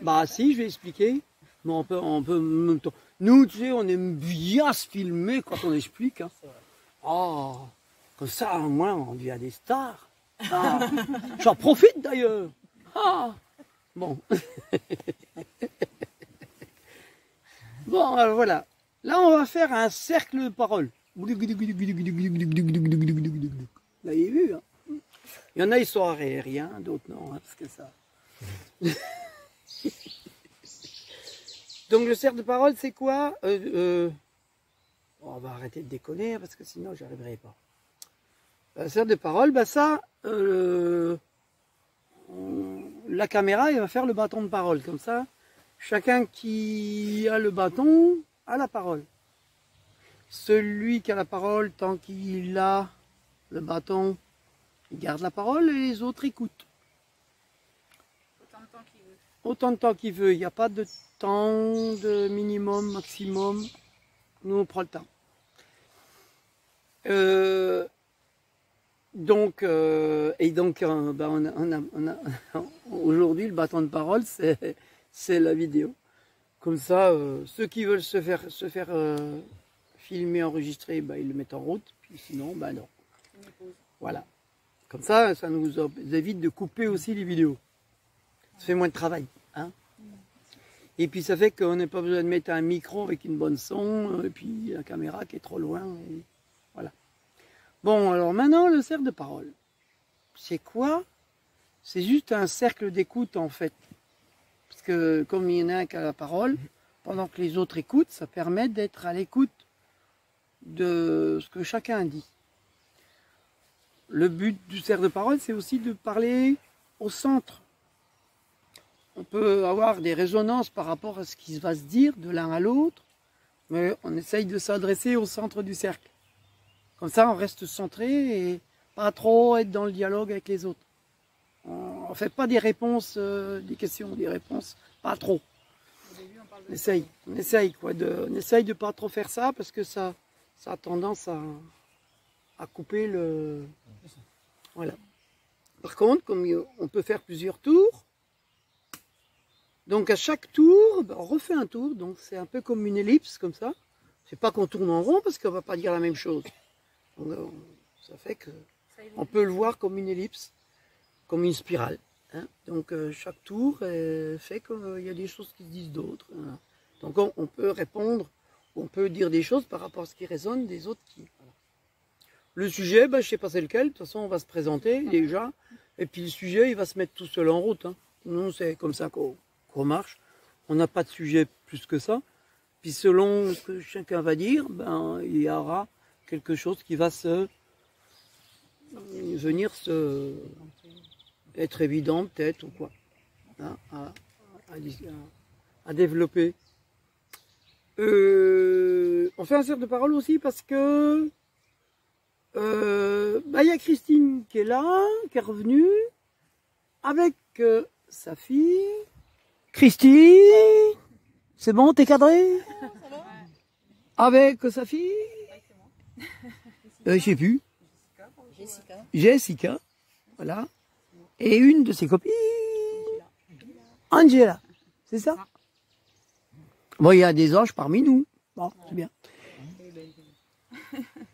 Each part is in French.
Bah si, je vais expliquer. Mais on peut en même temps. Nous, tu sais, on aime bien se filmer quand on explique. Hein. Oh, comme ça, au moins, on devient des stars. Ah, j'en profite d'ailleurs. Ah, bon. Bon, alors voilà. Là, on va faire un cercle de parole. Vous l'avez vu, hein? Il y en a, ils sont aériens, d'autres non, hein, parce que ça... Donc, le cercle de parole, c'est quoi? On va arrêter de déconner, parce que sinon, j'y arriverai pas. Le cercle de parole, bah ça... la caméra, elle va faire le bâton de parole, comme ça. Chacun qui a le bâton a la parole. Celui qui a la parole, tant qu'il a le bâton, il garde la parole et les autres écoutent. Autant de temps qu'il veut. Autant de temps qu'il veut. Il n'y a pas de temps, de minimum, maximum. Nous, on prend le temps. Donc, aujourd'hui, le bâton de parole, c'est la vidéo. Comme ça, ceux qui veulent se faire filmer, enregistrer, bah, ils le mettent en route. Puis sinon, bah non. Voilà. Comme ça, ça nous évite de couper aussi les vidéos. Ça fait moins de travail. Hein. Et puis ça fait qu'on n'a pas besoin de mettre un micro avec une bonne son, et puis la caméra qui est trop loin. Et voilà. Bon, alors maintenant, le cercle de parole. C'est quoi? C'est juste un cercle d'écoute en fait. Parce que comme il y en a un qui a la parole, pendant que les autres écoutent, ça permet d'être à l'écoute de ce que chacun dit. Le but du cercle de parole, c'est aussi de parler au centre. On peut avoir des résonances par rapport à ce qui va se dire de l'un à l'autre, mais on essaye de s'adresser au centre du cercle. Comme ça, on reste centré et pas trop être dans le dialogue avec les autres. On ne fait pas des réponses, des questions, des réponses, pas trop. On essaye quoi, on essaye de pas trop faire ça parce que ça a tendance à couper le... Voilà. Par contre, comme on peut faire plusieurs tours, donc à chaque tour, on refait un tour, donc c'est un peu comme une ellipse comme ça. C'est pas qu'on tourne en rond parce qu'on va pas dire la même chose. Donc, ça fait que on peut le voir comme une ellipse, comme une spirale. Hein. Donc chaque tour fait qu'il y a des choses qui se disent d'autres. Hein. Donc on peut répondre, on peut dire des choses par rapport à ce qui résonne des autres qui... Voilà. Le sujet, ben, je ne sais pas c'est lequel, de toute façon on va se présenter déjà, et puis le sujet il va se mettre tout seul en route. Hein. Nous c'est comme ça qu'on marche, on n'a pas de sujet plus que ça, puis selon ce que chacun va dire, ben, il y aura quelque chose qui va être évident peut-être ou quoi, hein, à développer. On fait un cercle de parole aussi parce que y a Christine qui est là, qui est revenue avec sa fille. Christine, c'est bon, t'es cadré? Avec sa fille? Je sais plus. Jessica, voilà. Et une de ses copines, Angela, c'est ça? Bon, il y a des anges parmi nous. Bon, c'est bien.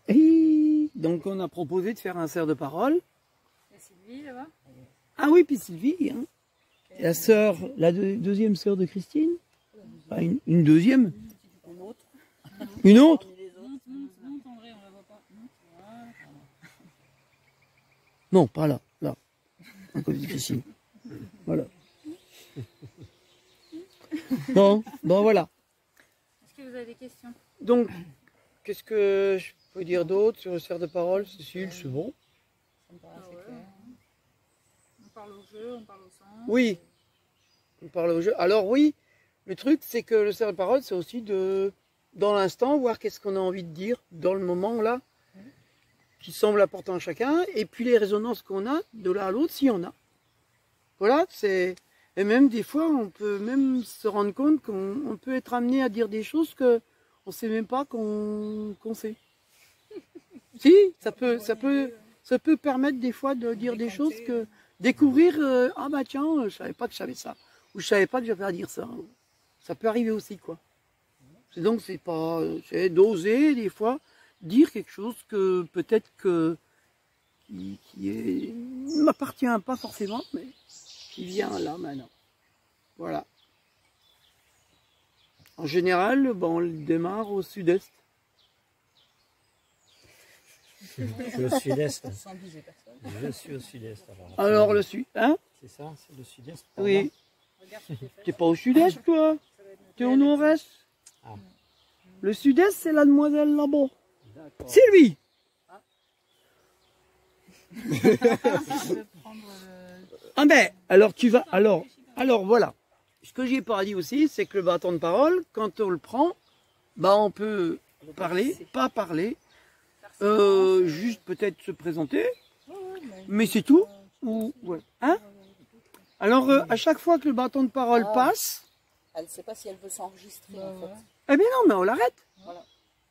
Et donc, on a proposé de faire un cercle de parole. Il y a Sylvie là-bas. Ah oui, puis Sylvie, hein. La sœur, la deuxième sœur de Christine. Enfin, une deuxième. Une autre. Non, pas là, là. À côté de Christine. Voilà. Bon, voilà. Est-ce que vous avez des questions? Donc, qu'est-ce que je peux dire d'autre sur le cercle de parole, Cécile? C'est bon? Ça me paraît assez clair. On parle au jeu, on parle au sens. Oui, on parle au jeu. Alors oui, le truc, c'est que le cercle de parole, c'est aussi de, dans l'instant, voir qu'est-ce qu'on a envie de dire dans le moment là, qui semble important à chacun, et puis les résonances qu'on a de l'un à l'autre, s'il y en a. Voilà, c'est... Et même des fois, on peut même se rendre compte qu'on peut être amené à dire des choses qu'on ne sait même pas qu'on sait. Si, ça peut permettre des fois de dire des choses que... Découvrir, ah bah tiens, je ne savais pas que je savais ça. ou je savais pas que j'avais à dire ça. Ça peut arriver aussi, quoi. Donc c'est pas, c'est d'oser des fois dire quelque chose que peut-être que ne m'appartient pas forcément, mais qui vient là maintenant. Voilà. En général, bon, on démarre au sud-est. Le sud-est. Je suis au sud-est. Alors le sud, hein? C'est ça, c'est le sud-est. Oui. T'es pas au sud-est, toi? T'es au nord-est. Ah. Le sud-est, c'est la demoiselle là-bas. C'est lui. Ah ben, alors tu vas, alors voilà. Ce que j'ai pas dit aussi, c'est que le bâton de parole, quand on le prend, bah on peut parler, pas parler, juste peut-être se présenter, mais c'est tout. Ou ouais, hein? Alors à chaque fois que le bâton de parole passe, elle ne sait pas si elle veut s'enregistrer en fait. eh bien non, mais on l'arrête. Voilà.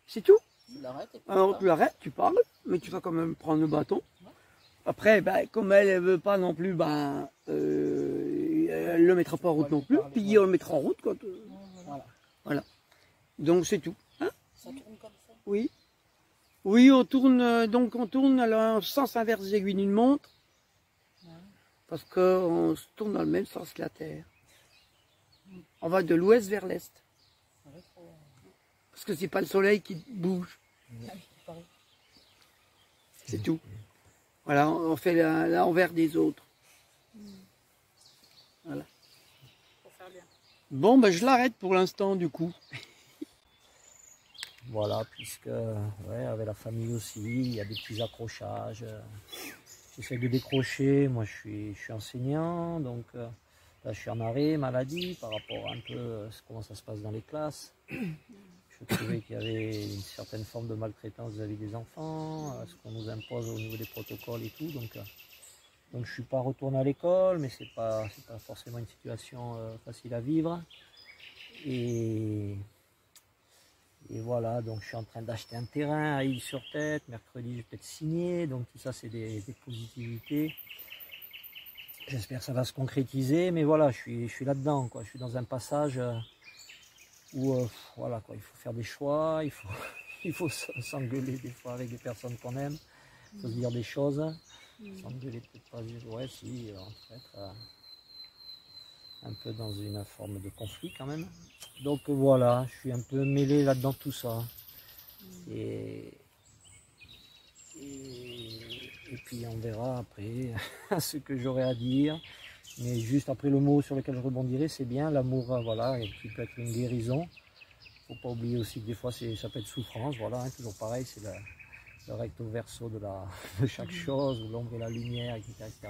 C'est tout. Tu l'arrêtes et puis Alors tu l'arrêtes, tu parles, mais tu vas quand même prendre le bâton. Après, ben, comme elle ne veut pas non plus, ben, elle ne le mettra pas en route non plus, puis on le mettra en route quand. Voilà. Donc c'est tout. Hein? Ça tourne comme ça. Oui. Oui, on tourne, donc on tourne à la sens inverse des aiguilles d'une montre. Parce qu'on se tourne dans le même sens que la Terre. On va de l'ouest vers l'est. Parce que c'est pas le soleil qui bouge. C'est tout. Voilà, on fait l'envers des autres. Voilà. Bon, ben je l'arrête pour l'instant du coup. Voilà, puisque ouais, avec la famille aussi, il y a des petits accrochages. J'essaie de décrocher. Moi, je suis enseignant, donc là, je suis en arrêt maladie par rapport à un peu comment ça se passe dans les classes. Je trouvais qu'il y avait une certaine forme de maltraitance vis-à-vis des enfants, ce qu'on nous impose au niveau des protocoles et tout. Donc je ne suis pas retourné à l'école, mais c'est pas forcément une situation facile à vivre. Et voilà, donc je suis en train d'acheter un terrain à Île-sur-Tête. Mercredi, je vais peut-être signer. Donc tout ça, c'est des positivités. J'espère que ça va se concrétiser, mais voilà, je suis là-dedans, quoi. Je suis dans un passage où voilà, quoi, il faut faire des choix, il faut s'engueuler des fois avec des personnes qu'on aime, il faut se dire des choses, s'engueuler peut-être pas dire ouais si, on peut être un peu dans une forme de conflit quand même. Donc voilà, je suis un peu mêlé là-dedans tout ça. Et puis on verra après ce que j'aurai à dire. Mais juste après le mot sur lequel je rebondirai, c'est bien l'amour, voilà, qui peut être une guérison. Il ne faut pas oublier aussi que des fois ça peut être souffrance, voilà, hein, toujours pareil, c'est le recto verso de chaque chose, l'ombre et la lumière, etc. etc.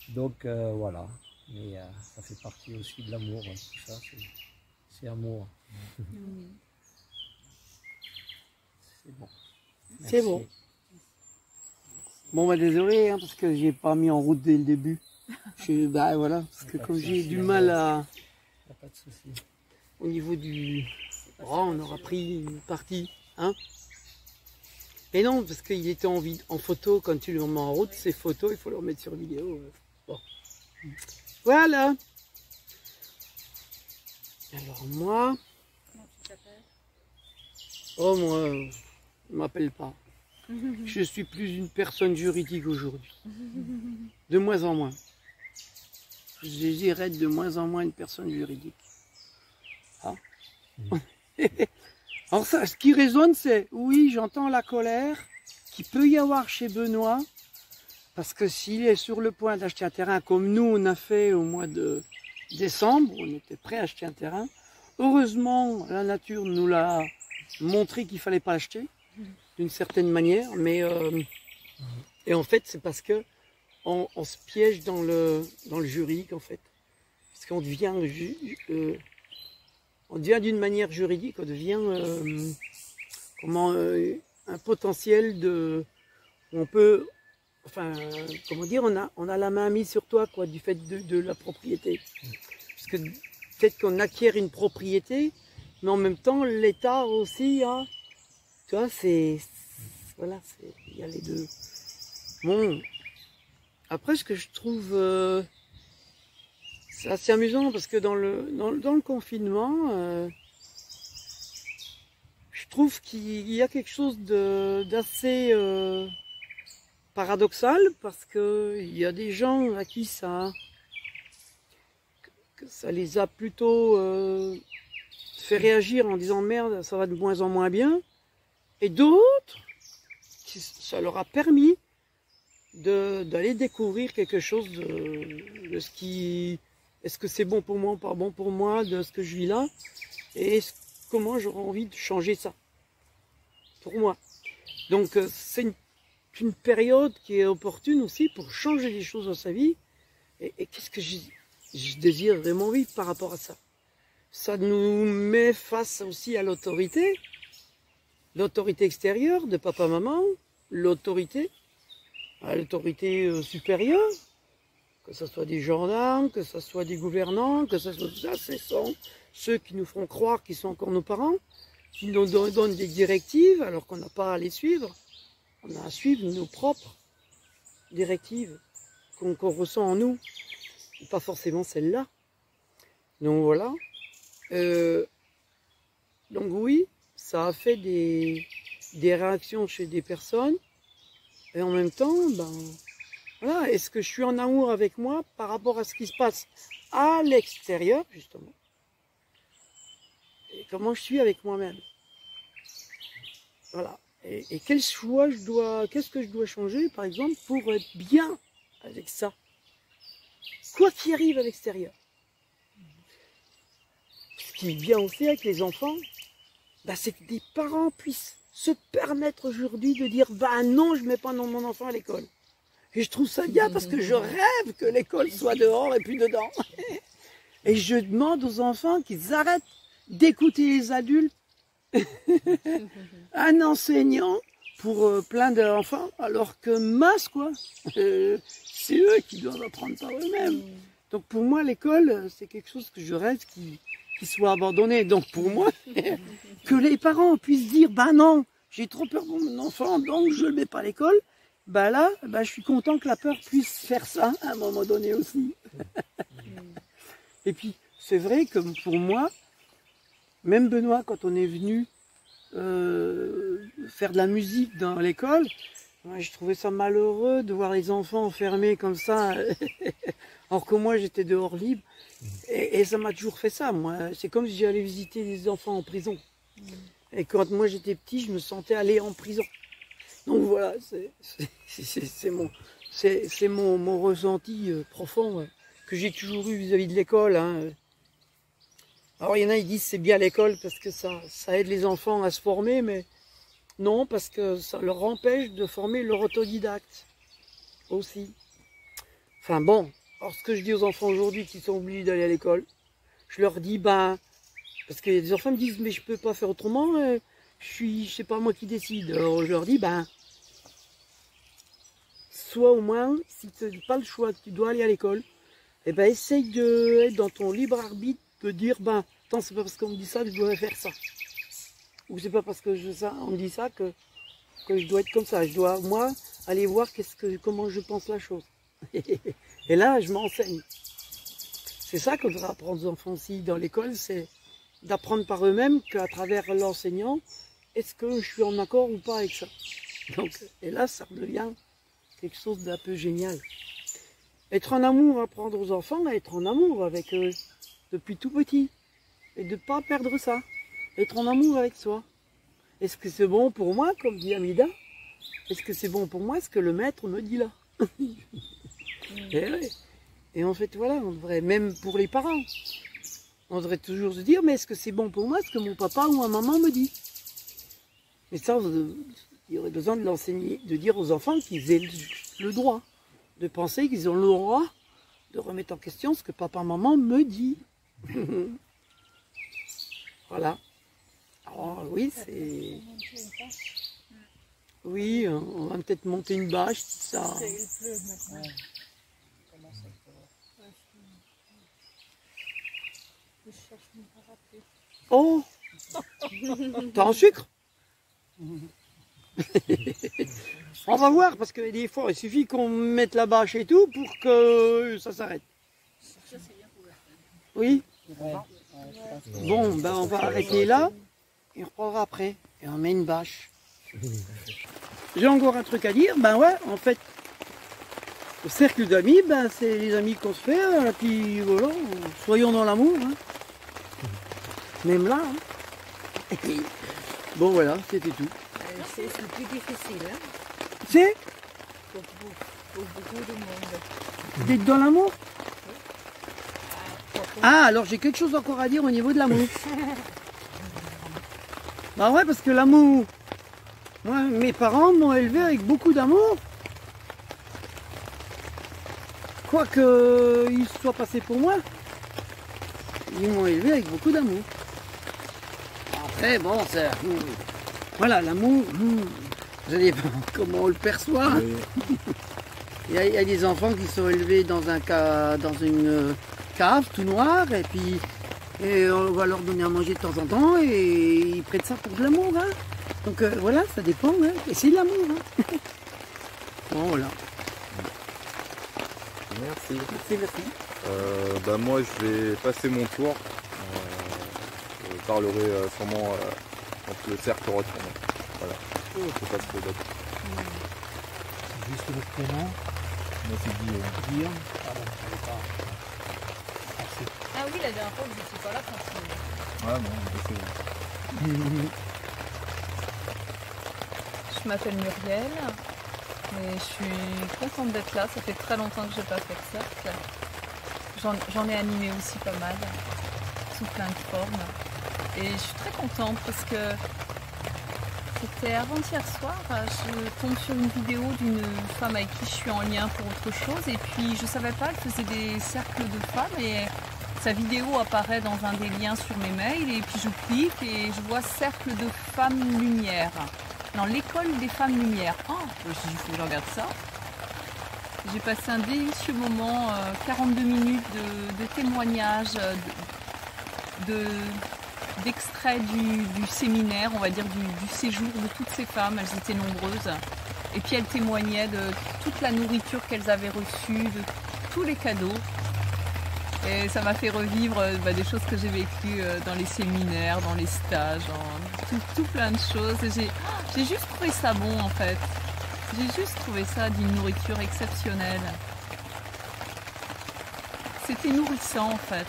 Donc voilà, mais ça fait partie aussi de l'amour, tout ça, c'est amour. C'est bon. Merci. C'est bon. Bon, bah désolé, hein, parce que j'ai pas mis en route dès le début. Bah voilà, parce que comme j'ai du mal à... Pas de souci. Au niveau du... Oh, on aura pris une partie, hein. Et non, parce qu'il était en photo, quand tu le mets en route, ces photos, il faut les remettre sur vidéo. Bon. Voilà. Alors moi... Oh moi, on ne m'appelle pas. Je suis plus une personne juridique aujourd'hui. De moins en moins. Je désirais être de moins en moins une personne juridique. Ah. Alors ça, ce qui résonne, c'est, oui, j'entends la colère qu'il peut y avoir chez Benoît, parce que s'il est sur le point d'acheter un terrain, comme nous on a fait au mois de décembre, on était prêt à acheter un terrain, heureusement, la nature nous l'a montré qu'il ne fallait pas l'acheter, d'une certaine manière, mais et en fait, c'est parce que on se piège dans le juridique, en fait. Parce qu'on devient, d'une manière juridique, on devient un potentiel de... On peut... Enfin, comment dire, on a la main mise sur toi, quoi, du fait de la propriété. Parce que peut-être qu'on acquiert une propriété, mais en même temps, l'État aussi, hein, tu vois, voilà, il y a les deux. Bon, après, ce que je trouve, c'est assez amusant parce que dans le confinement, je trouve qu'il y a quelque chose d'assez paradoxal parce qu'il y a des gens à qui ça les a plutôt fait réagir en disant merde, ça va de moins en moins bien, et d'autres, ça leur a permis d'aller découvrir quelque chose de ce qui... Est-ce que c'est bon pour moi ou pas bon pour moi, de ce que je vis là, et comment j'aurais envie de changer ça, pour moi. Donc c'est une période qui est opportune aussi pour changer les choses dans sa vie, et qu'est-ce que je désire vraiment vivre par rapport à ça. Ça nous met face aussi à l'autorité extérieure de papa, maman, l'autorité supérieure, que ce soit des gendarmes, que ce soit des gouvernants, que ce soit tout ça, ce sont ceux qui nous feront croire qu'ils sont encore nos parents, qui nous donnent des directives alors qu'on n'a pas à les suivre. On a à suivre nos propres directives qu'on ressent en nous, et pas forcément celles-là. Donc voilà. Donc oui, ça a fait des réactions chez des personnes, et en même temps, ben, voilà, est-ce que je suis en amour avec moi par rapport à ce qui se passe à l'extérieur, justement, et comment je suis avec moi-même. Voilà. Et quel choix qu'est-ce que je dois changer, par exemple, pour être bien avec ça, quoi qu'il arrive à l'extérieur. Ce qui est bien aussi avec les enfants, bah, c'est que des parents puissent se permettre aujourd'hui de dire bah non, je ne mets pas mon enfant à l'école. Et je trouve ça bien parce que je rêve que l'école soit dehors et puis dedans. Et je demande aux enfants qu'ils arrêtent d'écouter les adultes. Un enseignant pour plein d'enfants, alors que masse quoi, c'est eux qui doivent apprendre par eux-mêmes. Donc pour moi l'école c'est quelque chose que je rêve qui soit abandonné. Donc pour moi que les parents puissent dire bah non, j'ai trop peur pour mon enfant donc je le mets pas à l'école. Bah là, bah, je suis content que la peur puisse faire ça à un moment donné aussi. Et puis c'est vrai que pour moi, même Benoît, quand on est venu faire de la musique dans l'école, je trouvais ça malheureux de voir les enfants enfermés comme ça, alors que moi j'étais dehors libre. Et ça m'a toujours fait ça, moi. C'est comme si j'allais visiter des enfants en prison. Et quand moi j'étais petit, je me sentais aller en prison. Donc voilà, c'est mon ressenti profond que j'ai toujours eu vis-à-vis de l'école. Hein. Alors il y en a qui disent c'est bien l'école parce que ça aide les enfants à se former, mais non, parce que ça leur empêche de former leur autodidacte aussi. Enfin bon, alors ce que je dis aux enfants aujourd'hui qui sont obligés d'aller à l'école, je leur dis ben, parce que des enfants me disent mais je peux pas faire autrement, c'est pas moi qui décide. Alors je leur dis ben, soit au moins si tu n'as pas le choix, tu dois aller à l'école, et ben essaye d'être dans ton libre arbitre. De dire, ben, attends, c'est pas parce qu'on me dit ça que je dois faire ça. Ou c'est pas parce que on me dit ça que je dois être comme ça. Je dois, moi, aller voir comment je pense la chose. Et là, je m'enseigne. C'est ça qu'on devrait apprendre aux enfants aussi dans l'école, c'est d'apprendre par eux-mêmes qu'à travers l'enseignant, est-ce que je suis en accord ou pas avec ça. Donc, et là, ça devient quelque chose d'un peu génial. Être en amour, apprendre aux enfants à être en amour avec eux. Depuis tout petit, et de ne pas perdre ça, être en amour avec soi. Est-ce que c'est bon pour moi, comme dit Amida? Est-ce que c'est bon pour moi, ce que le maître me dit là? Et en fait, voilà, on devrait, même pour les parents, on devrait toujours se dire, mais est-ce que c'est bon pour moi, ce que mon papa ou ma maman me dit? Mais ça, il y aurait besoin de l'enseigner, de dire aux enfants qu'ils aient le droit, de penser qu'ils ont le droit de remettre en question ce que papa, maman me dit. Voilà. Alors oui, c'est... Oui, on va peut-être monter une bâche, ça... Il pleut maintenant. Ouais. Comment ça peut... Je cherche mon parapluie. Oh. T'as un sucre? On va voir, parce que des fois, il suffit qu'on mette la bâche et tout pour que ça s'arrête. Ça, c'est bien couvert. Oui. Ouais, je pense que- Bon, ben on va arrêter là et on reprendra après. Et on met une bâche. J'ai encore un truc à dire. Ben ouais, en fait, le cercle d'amis, ben c'est les amis qu'on se fait. Et puis voilà, soyons dans l'amour. Hein. Même là. Hein. Et puis, bon voilà, c'était tout. C'est le plus difficile, hein, C'est pour beaucoup de monde. d'être dans l'amour. Ah, alors j'ai quelque chose encore à dire au niveau de l'amour. Bah ouais, parce que l'amour, moi, mes parents m'ont élevé avec beaucoup d'amour. Quoique ils soient passés pour moi, ils m'ont élevé avec beaucoup d'amour. Après, bon, c'est... Voilà, l'amour, ça dépend comment on le perçoit. Il y a des enfants qui sont élevés dans une cave tout noir et puis on va leur donner à manger de temps en temps et ils prennent ça pour de l'amour. Hein. Donc voilà, ça dépend. Hein. Et c'est de l'amour. Hein. Bon, voilà. Merci. Merci. Moi, je vais passer mon tour. Je parlerai sûrement quand le cercle retourne. Voilà. Je sais pas ce que d'autre. Juste votre prénom. Moi, c'est Guillaume. Guillaume. Pardon, je savais pas. Merci. Ah oui, la dernière fois, vous n'étiez pas là quand il... Ouais, non, c'est bon. Je m'appelle Muriel et je suis contente d'être là. Ça fait très longtemps que je n'ai pas fait de cercle. J'en ai animé aussi pas mal, sous plein de formes. Et je suis très contente parce que c'était avant-hier soir, je tombe sur une vidéo d'une femme avec qui je suis en lien pour autre chose. Et puis je ne savais pas, elle faisait des cercles de femmes et sa vidéo apparaît dans un des liens sur mes mails. Et puis je clique et je vois cercle de femmes lumière. Dans l'école des femmes lumière. Oh, je me suis dit, il faut que je regarde ça. J'ai passé un délicieux moment, 42 minutes de témoignages, d'extraits du séminaire, on va dire du séjour de toutes ces femmes. Elles étaient nombreuses. Et puis elles témoignaient de toute la nourriture qu'elles avaient reçue, de tous les cadeaux. Et ça m'a fait revivre des choses que j'ai vécues dans les séminaires, dans les stages, tout plein de choses. Et j'ai juste trouvé ça bon en fait. J'ai juste trouvé ça d'une nourriture exceptionnelle. C'était nourrissant en fait.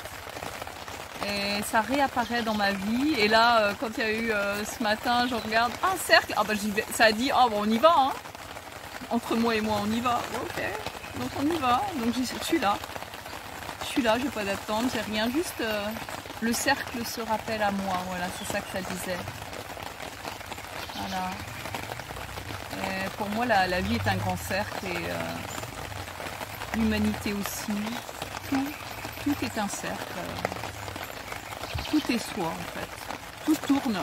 Et ça réapparaît dans ma vie. Et là, quand il y a eu ce matin, je regarde un cercle. Ah bah j'y vais. Ça a dit, oh bon on y va hein. Entre moi et moi on y va. Ok, donc on y va. Donc je suis là. Je suis là, j'ai pas d'attente, j'ai rien, juste le cercle se rappelle à moi, voilà, c'est ça que ça disait. Voilà. Et pour moi, la vie est un grand cercle et l'humanité aussi. Tout est un cercle. Tout est soi en fait. Tout tourne.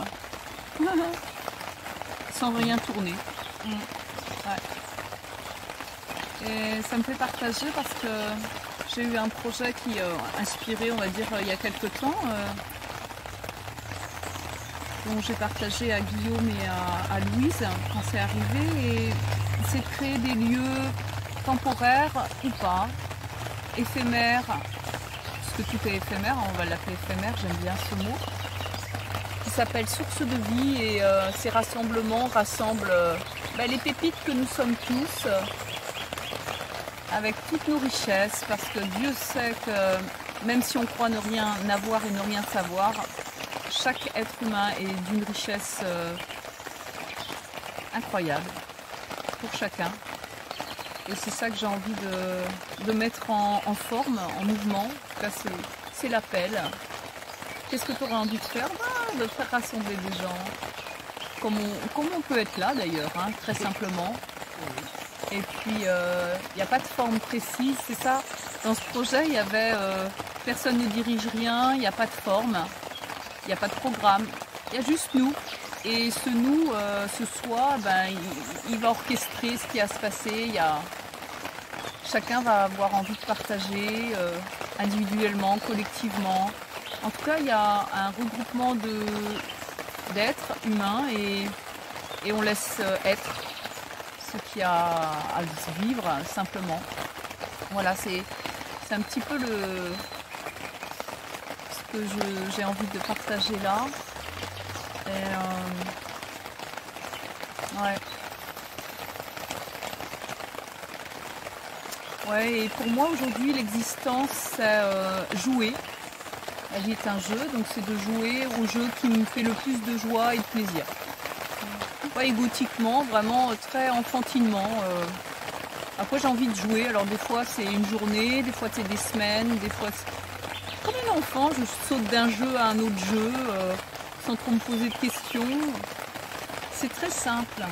Sans rien tourner. Ouais. Et ça me fait partager parce que j'ai eu un projet qui inspiré, on va dire, il y a quelques temps, dont j'ai partagé à Guillaume et à Louise quand c'est arrivé. Et c'est de créer des lieux temporaires ou pas, éphémères, parce que tout est éphémère, on va l'appeler éphémère, j'aime bien ce mot, qui s'appelle Source de vie. Et ces rassemblements rassemblent les pépites que nous sommes tous, avec toutes nos richesses, parce que Dieu sait que même si on croit ne rien avoir et ne rien savoir, chaque être humain est d'une richesse incroyable pour chacun. Et c'est ça que j'ai envie de mettre en forme, en mouvement. En tout cas, c'est l'appel. Qu'est-ce que tu aurais envie de faire? De faire rassembler des gens, comme on peut être là d'ailleurs, hein, très simplement. Et puis, il n'y a pas de forme précise, c'est ça. Dans ce projet, il y avait personne ne dirige rien, il n'y a pas de forme, il n'y a pas de programme, il y a juste nous. Et ce nous, ce soi, il va orchestrer ce qui va se passer. Chacun va avoir envie de partager, individuellement, collectivement. En tout cas, il y a un regroupement d'êtres humains et on laisse être ce qu'il y a à vivre simplement. Voilà, c'est un petit peu que j'ai envie de partager là. Et ouais. Ouais, et pour moi aujourd'hui l'existence c'est jouer. La vie est un jeu, donc c'est de jouer au jeu qui me fait le plus de joie et de plaisir. Pas égotiquement, vraiment très enfantinement. Après j'ai envie de jouer, alors des fois c'est une journée, des fois c'est des semaines, des fois c'est... Comme un enfant, je saute d'un jeu à un autre jeu, sans trop me poser de questions. C'est très simple.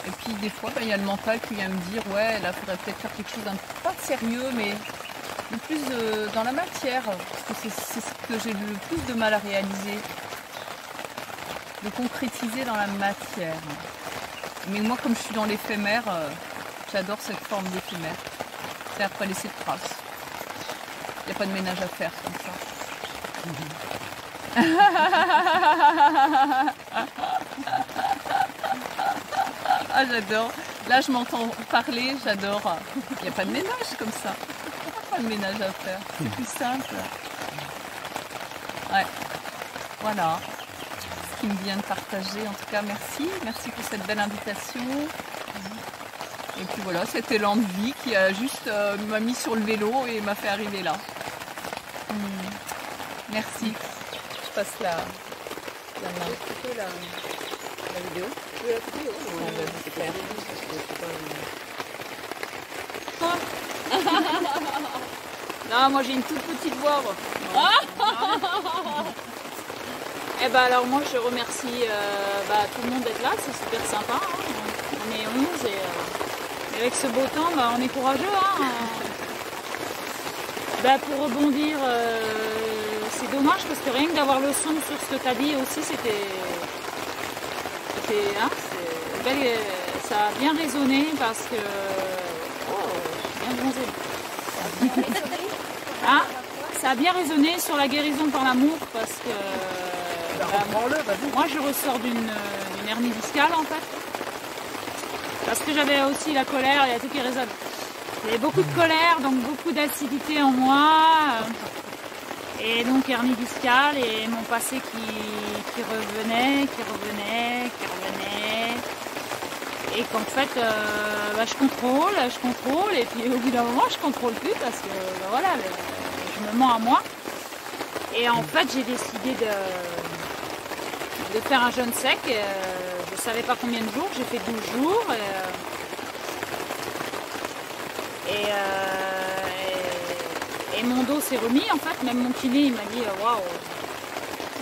Et puis des fois, il y a le mental qui vient me dire « Ouais, là, il faudrait peut-être faire quelque chose d'un pas de sérieux, mais le plus dans la matière. » Parce que c'est ce que j'ai le plus de mal à réaliser. De concrétiser dans la matière. Mais moi, comme je suis dans l'éphémère, j'adore cette forme d'éphémère. C'est après laisser de traces. Il n'y a pas de ménage à faire comme ça. Ah, j'adore. Là, je m'entends parler, j'adore. Il n'y a pas de ménage comme ça. Il n'y a pas de ménage à faire. C'est plus simple. Ouais. Voilà. Ce qui me vient de partager. En tout cas, merci. Merci pour cette belle invitation. Et puis voilà, cet élan de vie qui a juste m'a mis sur le vélo et m'a fait arriver là. Merci. Je passe la main. La vidéo. Oui, la vidéo. C'est clair. Non, moi j'ai une toute petite voix. Eh ben alors moi je remercie tout le monde d'être là, c'est super sympa. Hein. On est 11 et avec ce beau temps, on est courageux. Hein. Pour rebondir, c'est dommage parce que rien que d'avoir le son sur ce que tu as dit aussi, ça a bien résonné parce que... Oh, bien bronzé. Hein, ça a bien résonné sur la guérison par l'amour parce que moi je ressors d'une hernie discale en fait. Parce que j'avais aussi la colère, il y a tout qui résonne. Il y avait beaucoup de colère, donc beaucoup d'acidité en moi. Et donc hernie discale et mon passé qui revenait. Et qu'en fait, je contrôle, et puis au bout d'un moment, je contrôle plus parce que voilà, je me mens à moi. Et en fait, j'ai décidé de faire un jeûne sec. Je ne savais pas combien de jours, j'ai fait 12 jours. Et mon dos s'est remis, en fait, même mon kiné, il m'a dit waouh,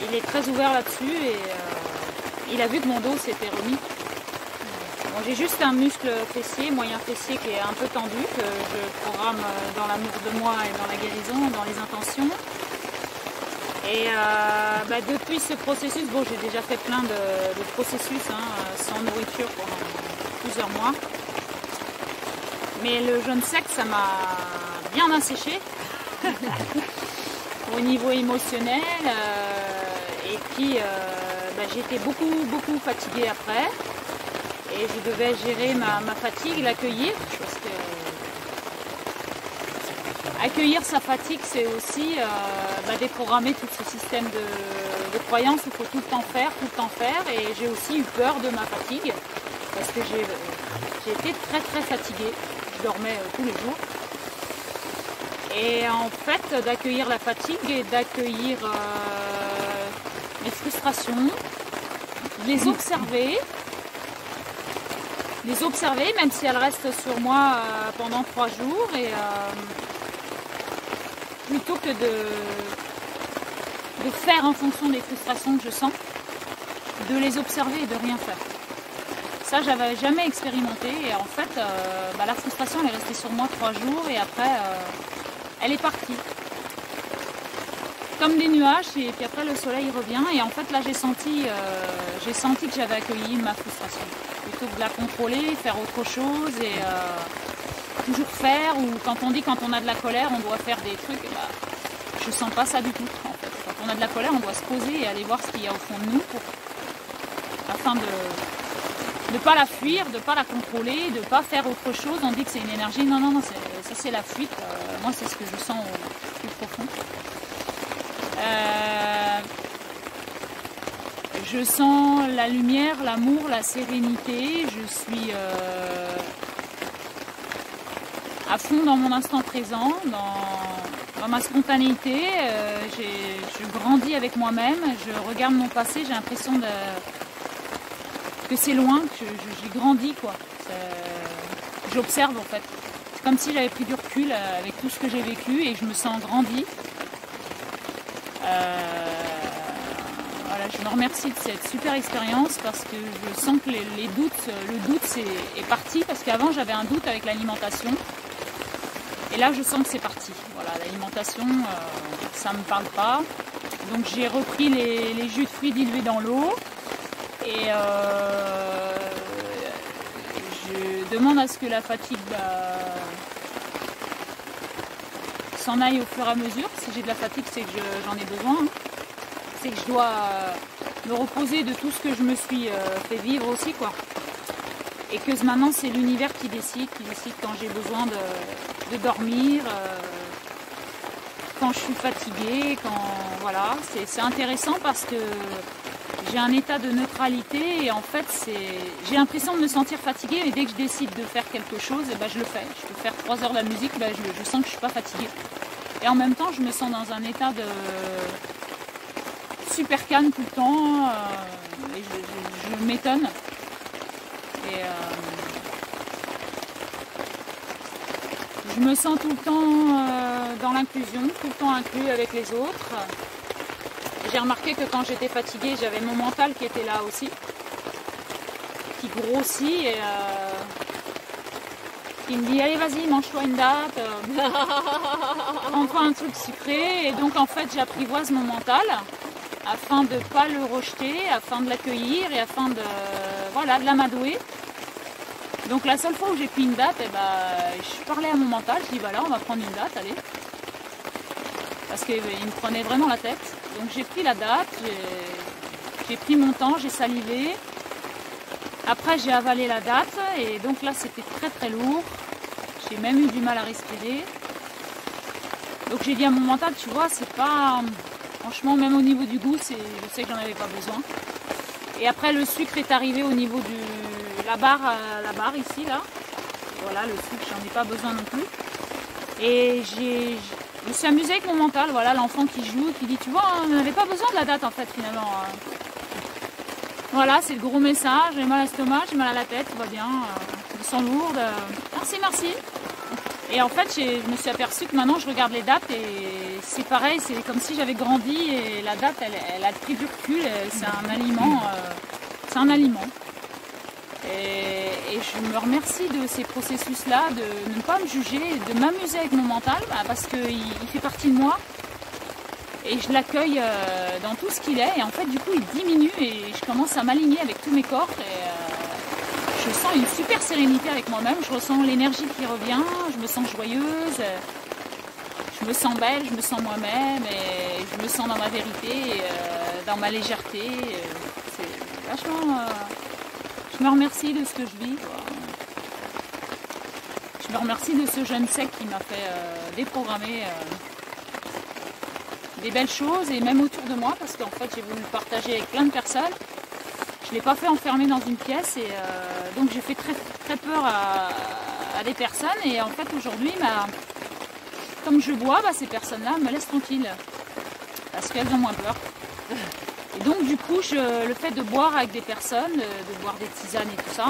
il est très ouvert là-dessus et il a vu que mon dos s'était remis. Bon, j'ai juste un muscle fessier, moyen fessier qui est un peu tendu, que je programme dans l'amour de moi et dans la guérison, dans les intentions. Et depuis ce processus, bon, j'ai déjà fait plein de processus sans nourriture pendant plusieurs mois. Mais le jeûne sec, ça m'a bien asséché au niveau émotionnel. Et puis j'étais beaucoup fatiguée après. Et je devais gérer ma fatigue, l'accueillir. Parce que accueillir sa fatigue, c'est aussi déprogrammer tout ce système de croyances où il faut tout le temps faire. Et j'ai aussi eu peur de ma fatigue. Parce que j'ai été très fatiguée. Je dormais tous les jours. Et en fait, d'accueillir la fatigue et d'accueillir les frustrations, les observer, même si elles restent sur moi pendant 3 jours. Et plutôt que de faire en fonction des frustrations que je sens, de les observer et de rien faire. Ça, j'avais jamais expérimenté et en fait, la frustration elle est restée sur moi 3 jours et après, elle est partie. Comme des nuages et puis après le soleil revient et en fait là j'ai senti que j'avais accueilli ma frustration. Plutôt que de la contrôler, faire autre chose et toujours faire ou quand on a de la colère, on doit faire des trucs. Je sens pas ça du tout en fait. Quand on a de la colère, on doit se poser et aller voir ce qu'il y a au fond de nous afin de ne pas la fuir, de ne pas la contrôler, de ne pas faire autre chose. On dit que c'est une énergie. Non, ça c'est la fuite. Moi, c'est ce que je sens au plus profond. Je sens la lumière, l'amour, la sérénité. Je suis à fond dans mon instant présent, dans ma spontanéité. Je grandis avec moi-même. Je regarde mon passé. J'ai l'impression que c'est loin, que j'ai grandi, quoi. J'observe, en fait. C'est comme si j'avais pris du recul avec tout ce que j'ai vécu et je me sens grandi. Voilà, je me remercie de cette super expérience parce que je sens que le doute est parti, parce qu'avant j'avais un doute avec l'alimentation et là je sens que c'est parti. Voilà, l'alimentation, ça ne me parle pas. Donc j'ai repris les jus de fruits dilués dans l'eau et je demande à ce que la fatigue s'en aille au fur et à mesure. Si j'ai de la fatigue, c'est que j'en ai besoin. C'est que je dois me reposer de tout ce que je me suis fait vivre aussi, quoi. Et que maintenant, c'est l'univers qui décide quand j'ai besoin de dormir, quand je suis fatiguée, voilà. C'est intéressant parce que j'ai un état de neutralité et en fait, j'ai l'impression de me sentir fatiguée, mais dès que je décide de faire quelque chose, et ben, je le fais. Je peux faire 3 heures de la musique, ben, je sens que je ne suis pas fatiguée. Et en même temps, je me sens dans un état de super calme tout le temps, et je m'étonne. Et je me sens tout le temps dans l'inclusion, tout le temps inclus avec les autres. J'ai remarqué que quand j'étais fatiguée, j'avais mon mental qui était là aussi, qui grossit et qui me dit allez vas-y, mange-toi une date, prends-toi un truc sucré. Et donc en fait j'apprivoise mon mental afin de ne pas le rejeter, afin de l'accueillir et afin de l'amadouer. Donc la seule fois où j'ai pris une date, je parlais à mon mental, je dis bah là on va prendre une date, allez. Parce qu'il me prenait vraiment la tête. Donc j'ai pris la date, j'ai pris mon temps, j'ai salivé. Après j'ai avalé la date et donc là c'était très très lourd. J'ai même eu du mal à respirer. Donc j'ai dit à mon mental, tu vois, c'est pas... Franchement, même au niveau du goût, je sais que j'en avais pas besoin. Et après le sucre est arrivé au niveau de la barre ici, là. Et voilà, le sucre, j'en ai pas besoin non plus. Et je me suis amusée avec mon mental, voilà, l'enfant qui joue, qui dit, tu vois, on n'avait pas besoin de la date en fait finalement. Voilà, c'est le gros message, j'ai mal à l'estomac, j'ai mal à la tête, tout va bien, je me sens lourde, merci. Et en fait, je me suis aperçue que maintenant je regarde les dates et c'est pareil, c'est comme si j'avais grandi et la date, elle a pris du recul, c'est un aliment, Et je me remercie de ces processus-là, de ne pas me juger, de m'amuser avec mon mental, parce qu'il fait partie de moi. Et je l'accueille dans tout ce qu'il est. Et en fait, du coup, il diminue et je commence à m'aligner avec tous mes corps. Et je sens une super sérénité avec moi-même. Je ressens l'énergie qui revient. Je me sens joyeuse. Je me sens belle. Je me sens moi-même. Et je me sens dans ma vérité, dans ma légèreté. C'est vachement... Je me remercie de ce que je vis. Je me remercie de ce jeune sec qui m'a fait déprogrammer des belles choses et même autour de moi parce qu'en fait j'ai voulu le partager avec plein de personnes. Je ne l'ai pas fait enfermer dans une pièce et donc j'ai fait très, très peur à des personnes et en fait aujourd'hui comme je bois, ces personnes-là me laissent tranquille parce qu'elles ont moins peur. Et donc du coup le fait de boire avec des personnes, de boire des tisanes et tout ça,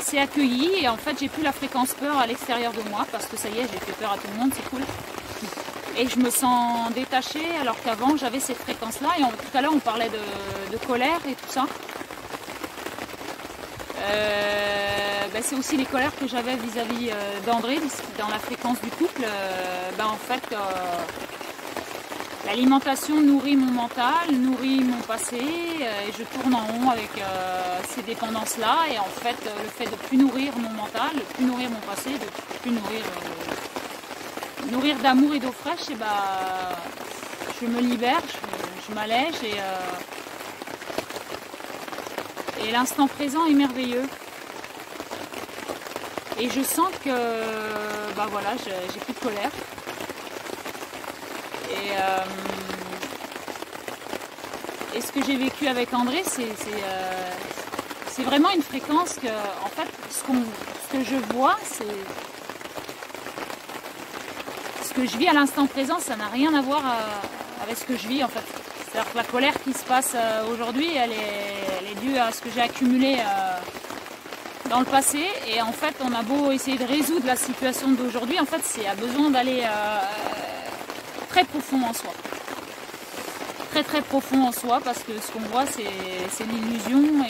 c'est accueilli et en fait j'ai plus la fréquence peur à l'extérieur de moi parce que ça y est, j'ai fait peur à tout le monde, c'est cool. Et je me sens détachée alors qu'avant j'avais cette fréquence-là. Et tout à l'heure on parlait de colère et tout ça. C'est aussi les colères que j'avais vis-à-vis d'André dans la fréquence du couple. En fait, l'alimentation nourrit mon mental, nourrit mon passé. Et je tourne en rond avec ces dépendances-là. Et en fait, le fait de ne plus nourrir mon mental, de ne plus nourrir mon passé, de ne plus nourrir d'amour et d'eau fraîche, je me libère, je m'allège et l'instant présent est merveilleux. Et je sens que j'ai plus de colère. et ce que j'ai vécu avec André, c'est vraiment une fréquence que, en fait, ce que je vois, c'est ce que je vis à l'instant présent, ça n'a rien à voir avec ce que je vis en fait. C'est-à-dire que la colère qui se passe aujourd'hui, elle est due à ce que j'ai accumulé dans le passé. Et en fait, on a beau essayer de résoudre la situation d'aujourd'hui, en fait, c'est à besoin d'aller très profond en soi. Très très profond en soi, parce que ce qu'on voit, c'est l'illusion.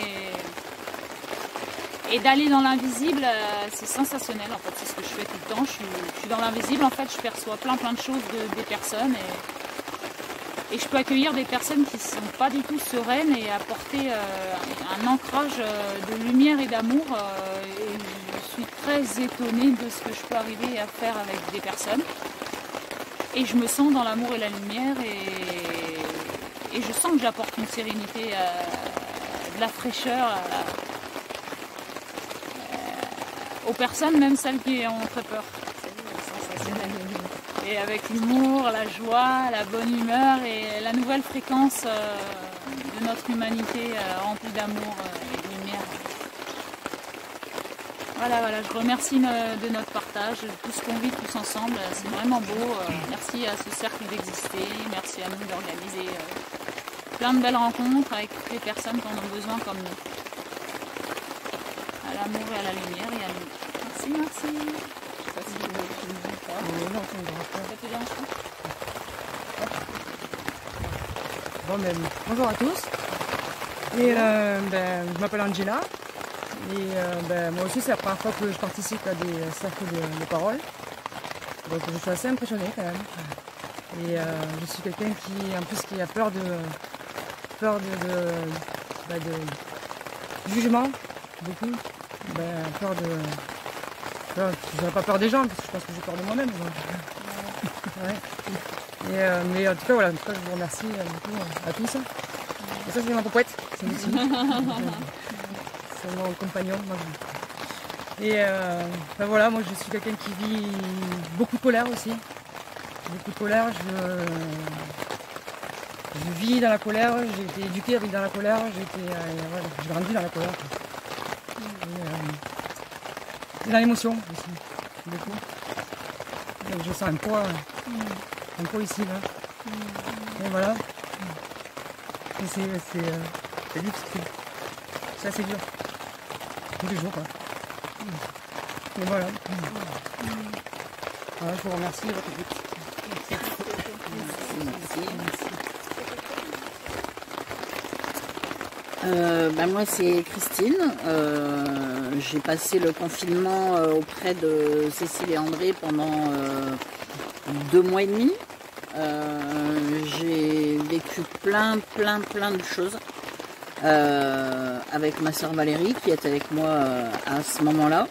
Et d'aller dans l'invisible, c'est sensationnel en fait, c'est ce que je fais tout le temps. Je suis dans l'invisible, en fait, je perçois plein de choses des personnes et je peux accueillir des personnes qui ne sont pas du tout sereines et apporter un ancrage de lumière et d'amour. Et je suis très étonnée de ce que je peux arriver à faire avec des personnes. Et je me sens dans l'amour et la lumière et je sens que j'apporte une sérénité, de la fraîcheur aux personnes, même celles qui ont très peur. C'est sensationnel. Et avec l'humour, la joie, la bonne humeur et la nouvelle fréquence de notre humanité remplie d'amour et de lumière. Voilà, je remercie de notre partage, de tout ce qu'on vit tous ensemble. C'est vraiment beau. Merci à ce cercle d'exister. Merci à nous d'organiser plein de belles rencontres avec toutes les personnes qui en ont besoin comme nous. À l'amour et à la lumière et à nous. Merci. Ça te dérange pas? Bon, bonjour à tous. Et je m'appelle Angela. Et moi aussi, c'est la première fois que je participe à des cercles de parole. Donc je suis assez impressionnée quand même. Et je suis quelqu'un qui a peur de jugement, beaucoup. Je n'aurais pas peur des gens, parce que je pense que j'ai peur de moi-même. Ouais. Mais en tout cas, voilà, je vous remercie beaucoup à tous. Et ça, c'est ma poupette, c'est ici. C'est mon compagnon. Et voilà, moi je suis quelqu'un qui vit beaucoup de colère aussi. Beaucoup de colère, je vis dans la colère, j'ai été éduquée avec dans la colère, j'ai grandi dans la colère. Et dans l'émotion aussi, beaucoup. Donc je sens un poids ici, là. Et voilà. Et c'est difficile. C'est assez dur. Tous les jours, quoi. Et voilà. Voilà, je vous remercie de votre écoute. Moi c'est Christine, j'ai passé le confinement auprès de Cécile et André pendant 2 mois et demi. J'ai vécu plein de choses avec ma soeur Valérie qui est avec moi à ce moment-là.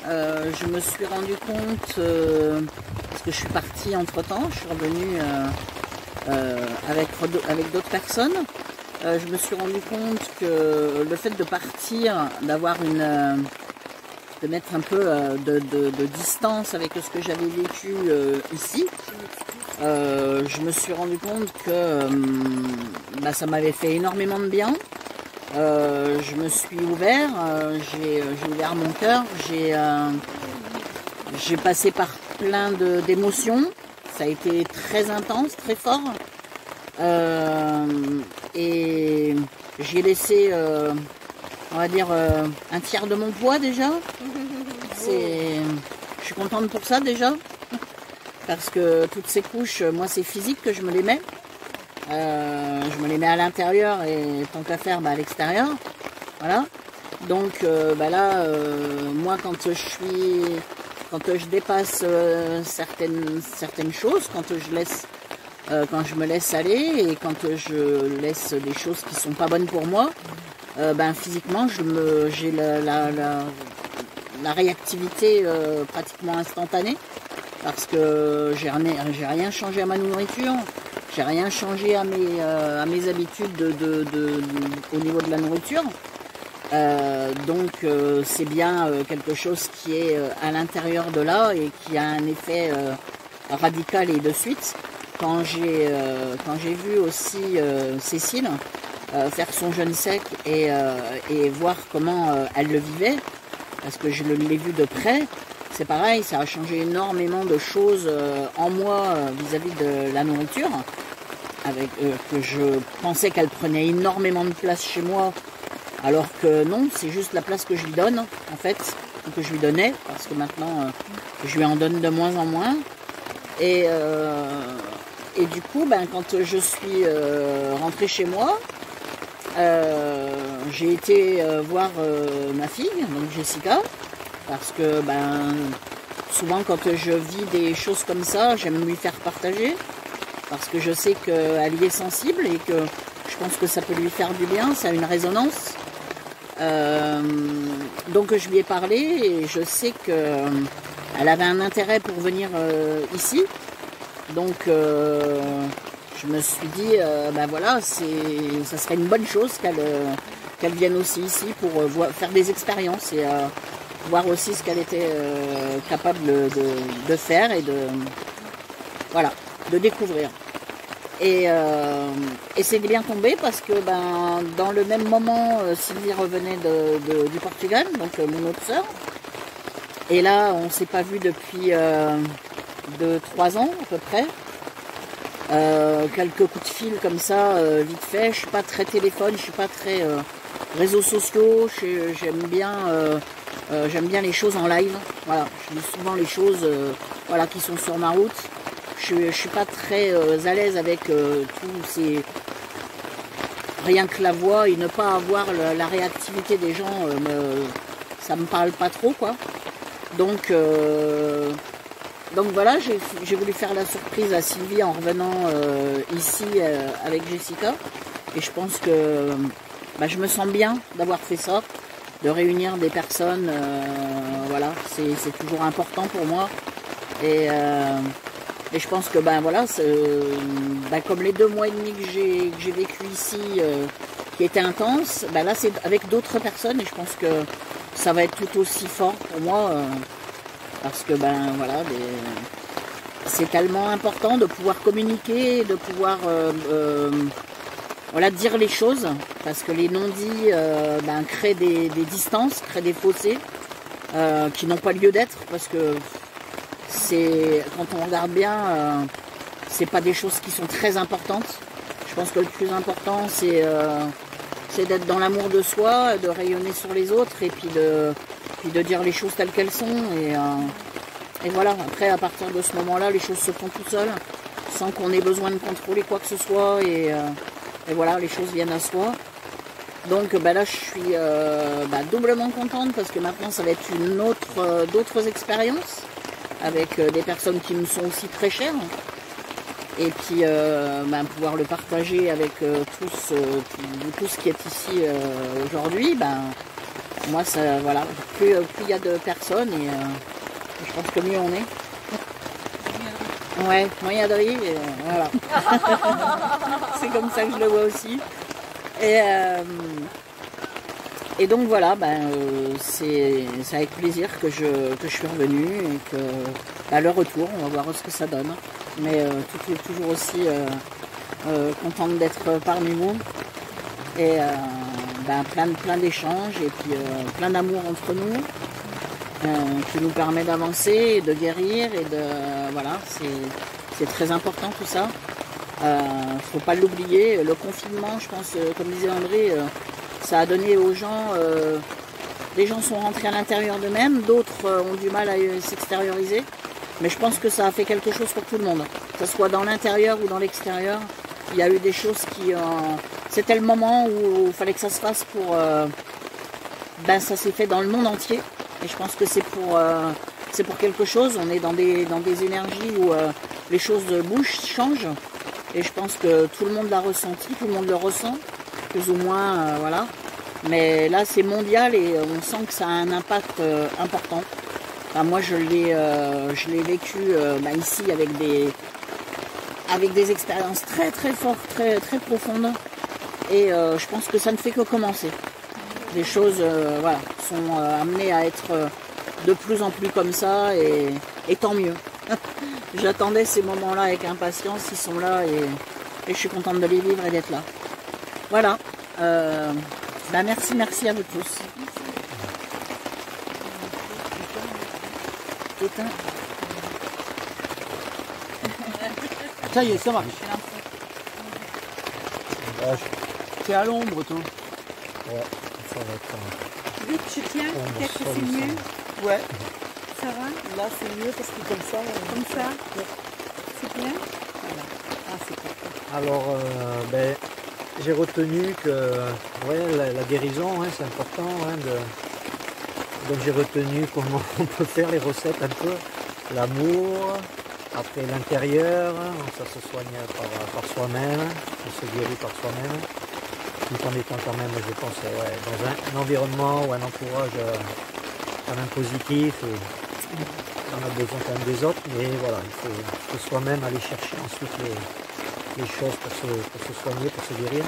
Je me suis rendu compte, parce que je suis partie entre temps, je suis revenue avec d'autres personnes. Je me suis rendu compte que le fait de partir, de mettre un peu de distance avec ce que j'avais vécu ici, je me suis rendu compte que ça m'avait fait énormément de bien. Je me suis ouvert, j'ai ouvert mon cœur, j'ai passé par plein d'émotions, ça a été très intense, très fort. Et j'ai laissé, on va dire, un tiers de mon poids déjà. Je suis contente pour ça déjà, parce que toutes ces couches, moi c'est physique que je me les mets. Je me les mets à l'intérieur et tant qu'à faire, à l'extérieur. Voilà. Donc là, moi quand je dépasse certaines choses, quand je me laisse aller et quand je laisse des choses qui sont pas bonnes pour moi, physiquement j'ai la réactivité pratiquement instantanée, parce que j'ai rien changé à ma nourriture, j'ai rien changé à mes habitudes au niveau de la nourriture. Donc c'est bien quelque chose qui est à l'intérieur de là et qui a un effet radical et de suite. quand j'ai vu aussi Cécile faire son jeûne sec et voir comment elle le vivait, parce que je l'ai vu de près, c'est pareil, ça a changé énormément de choses en moi vis-à-vis de la nourriture, que je pensais qu'elle prenait énormément de place chez moi, alors que non, c'est juste la place que je lui donne, en fait, que je lui donnais, parce que maintenant, je lui en donne de moins en moins. Et du coup, quand je suis rentrée chez moi, j'ai été voir ma fille, donc Jessica, parce que souvent quand je vis des choses comme ça, j'aime lui faire partager, parce que je sais qu'elle y est sensible et que je pense que ça peut lui faire du bien, ça a une résonance. Donc je lui ai parlé et je sais qu'elle avait un intérêt pour venir ici. Donc je me suis dit, voilà, ça serait une bonne chose qu'elle vienne aussi ici pour faire des expériences et voir aussi ce qu'elle était capable de faire et de découvrir. Et c'est bien tombé parce que dans le même moment, Sylvie revenait du Portugal, donc mon autre sœur. Et là, on ne s'est pas vu depuis 2-3 ans à peu près. Quelques coups de fil comme ça, vite fait. Je suis pas très téléphone, je suis pas très réseaux sociaux. J'aime bien les choses en live. Voilà, je lis souvent les choses qui sont sur ma route. Je suis pas très à l'aise avec tous ces... Rien que la voix et ne pas avoir la réactivité des gens, ça me parle pas trop, quoi. Donc voilà, j'ai voulu faire la surprise à Sylvie en revenant ici avec Jessica. Et je pense que je me sens bien d'avoir fait ça, de réunir des personnes. C'est toujours important pour moi. Et je pense que comme les 2 mois et demi que j'ai vécu ici, qui étaient intenses, là c'est avec d'autres personnes et je pense que ça va être tout aussi fort pour moi. Parce que c'est tellement important de pouvoir communiquer, de pouvoir dire les choses, parce que les non-dits créent des distances, créent des fossés qui n'ont pas lieu d'être, parce que quand on regarde bien, c'est pas des choses qui sont très importantes. Je pense que le plus important c'est d'être dans l'amour de soi, de rayonner sur les autres et puis de dire les choses telles qu'elles sont et voilà, après à partir de ce moment-là les choses se font tout seules sans qu'on ait besoin de contrôler quoi que ce soit et voilà, les choses viennent à soi. Donc là je suis doublement contente parce que maintenant ça va être d'autres expériences avec des personnes qui me sont aussi très chères et puis pouvoir le partager avec tout ce qui est ici aujourd'hui, moi ça, plus il y a de personnes et je pense que mieux on est. Ouais, moins il y a de rire et voilà. C'est comme ça que je le vois aussi. Et donc voilà, c'est avec plaisir que je suis revenue et que le retour, on va voir ce que ça donne. Mais toujours aussi contente d'être parmi vous et plein d'échanges et puis plein d'amour entre nous qui nous permet d'avancer et de guérir et c'est très important tout ça. Faut pas l'oublier. Le confinement, je pense, comme disait André, ça a donné aux gens, les gens sont rentrés à l'intérieur d'eux-mêmes, d'autres ont du mal à s'extérioriser, mais je pense que ça a fait quelque chose pour tout le monde, que ce soit dans l'intérieur ou dans l'extérieur. Il y a eu des choses c'était le moment où il fallait que ça se fasse pour... ça s'est fait dans le monde entier, et je pense que c'est pour quelque chose. On est dans des énergies où les choses bougent, changent, et je pense que tout le monde l'a ressenti, tout le monde le ressent, plus ou moins, voilà. Mais là, c'est mondial et on sent que ça a un impact important. Moi, je l'ai vécu ici avec des expériences très très fortes, très très profondes. Et je pense que ça ne fait que commencer. Les choses sont amenées à être de plus en plus comme ça et tant mieux. j'attendais ces moments-là avec impatience, ils sont là et je suis contente de les vivre et d'être là. Voilà. Bah merci à vous tous. Putain. Ça y est, ça marche. C'est à l'ombre, toi. Ouais, ça va être Vite, tu tiens, peut-être que c'est mieux. Ouais. Ça va? Là, c'est mieux parce que comme ça... Comme ça? C'est bien? Voilà. Ah, c'est parfait. Alors, j'ai retenu que ouais, la guérison, hein, c'est important. Hein, donc j'ai retenu comment on peut faire les recettes un peu. L'amour, après l'intérieur, ça se soigne par soi-même, on se guérit par soi-même. Tout en étant quand même, je pense, dans un environnement ou un entourage quand même positif. Et on a besoin quand même des autres, mais voilà, il faut soi-même aller chercher ensuite les choses pour se soigner, pour se guérir.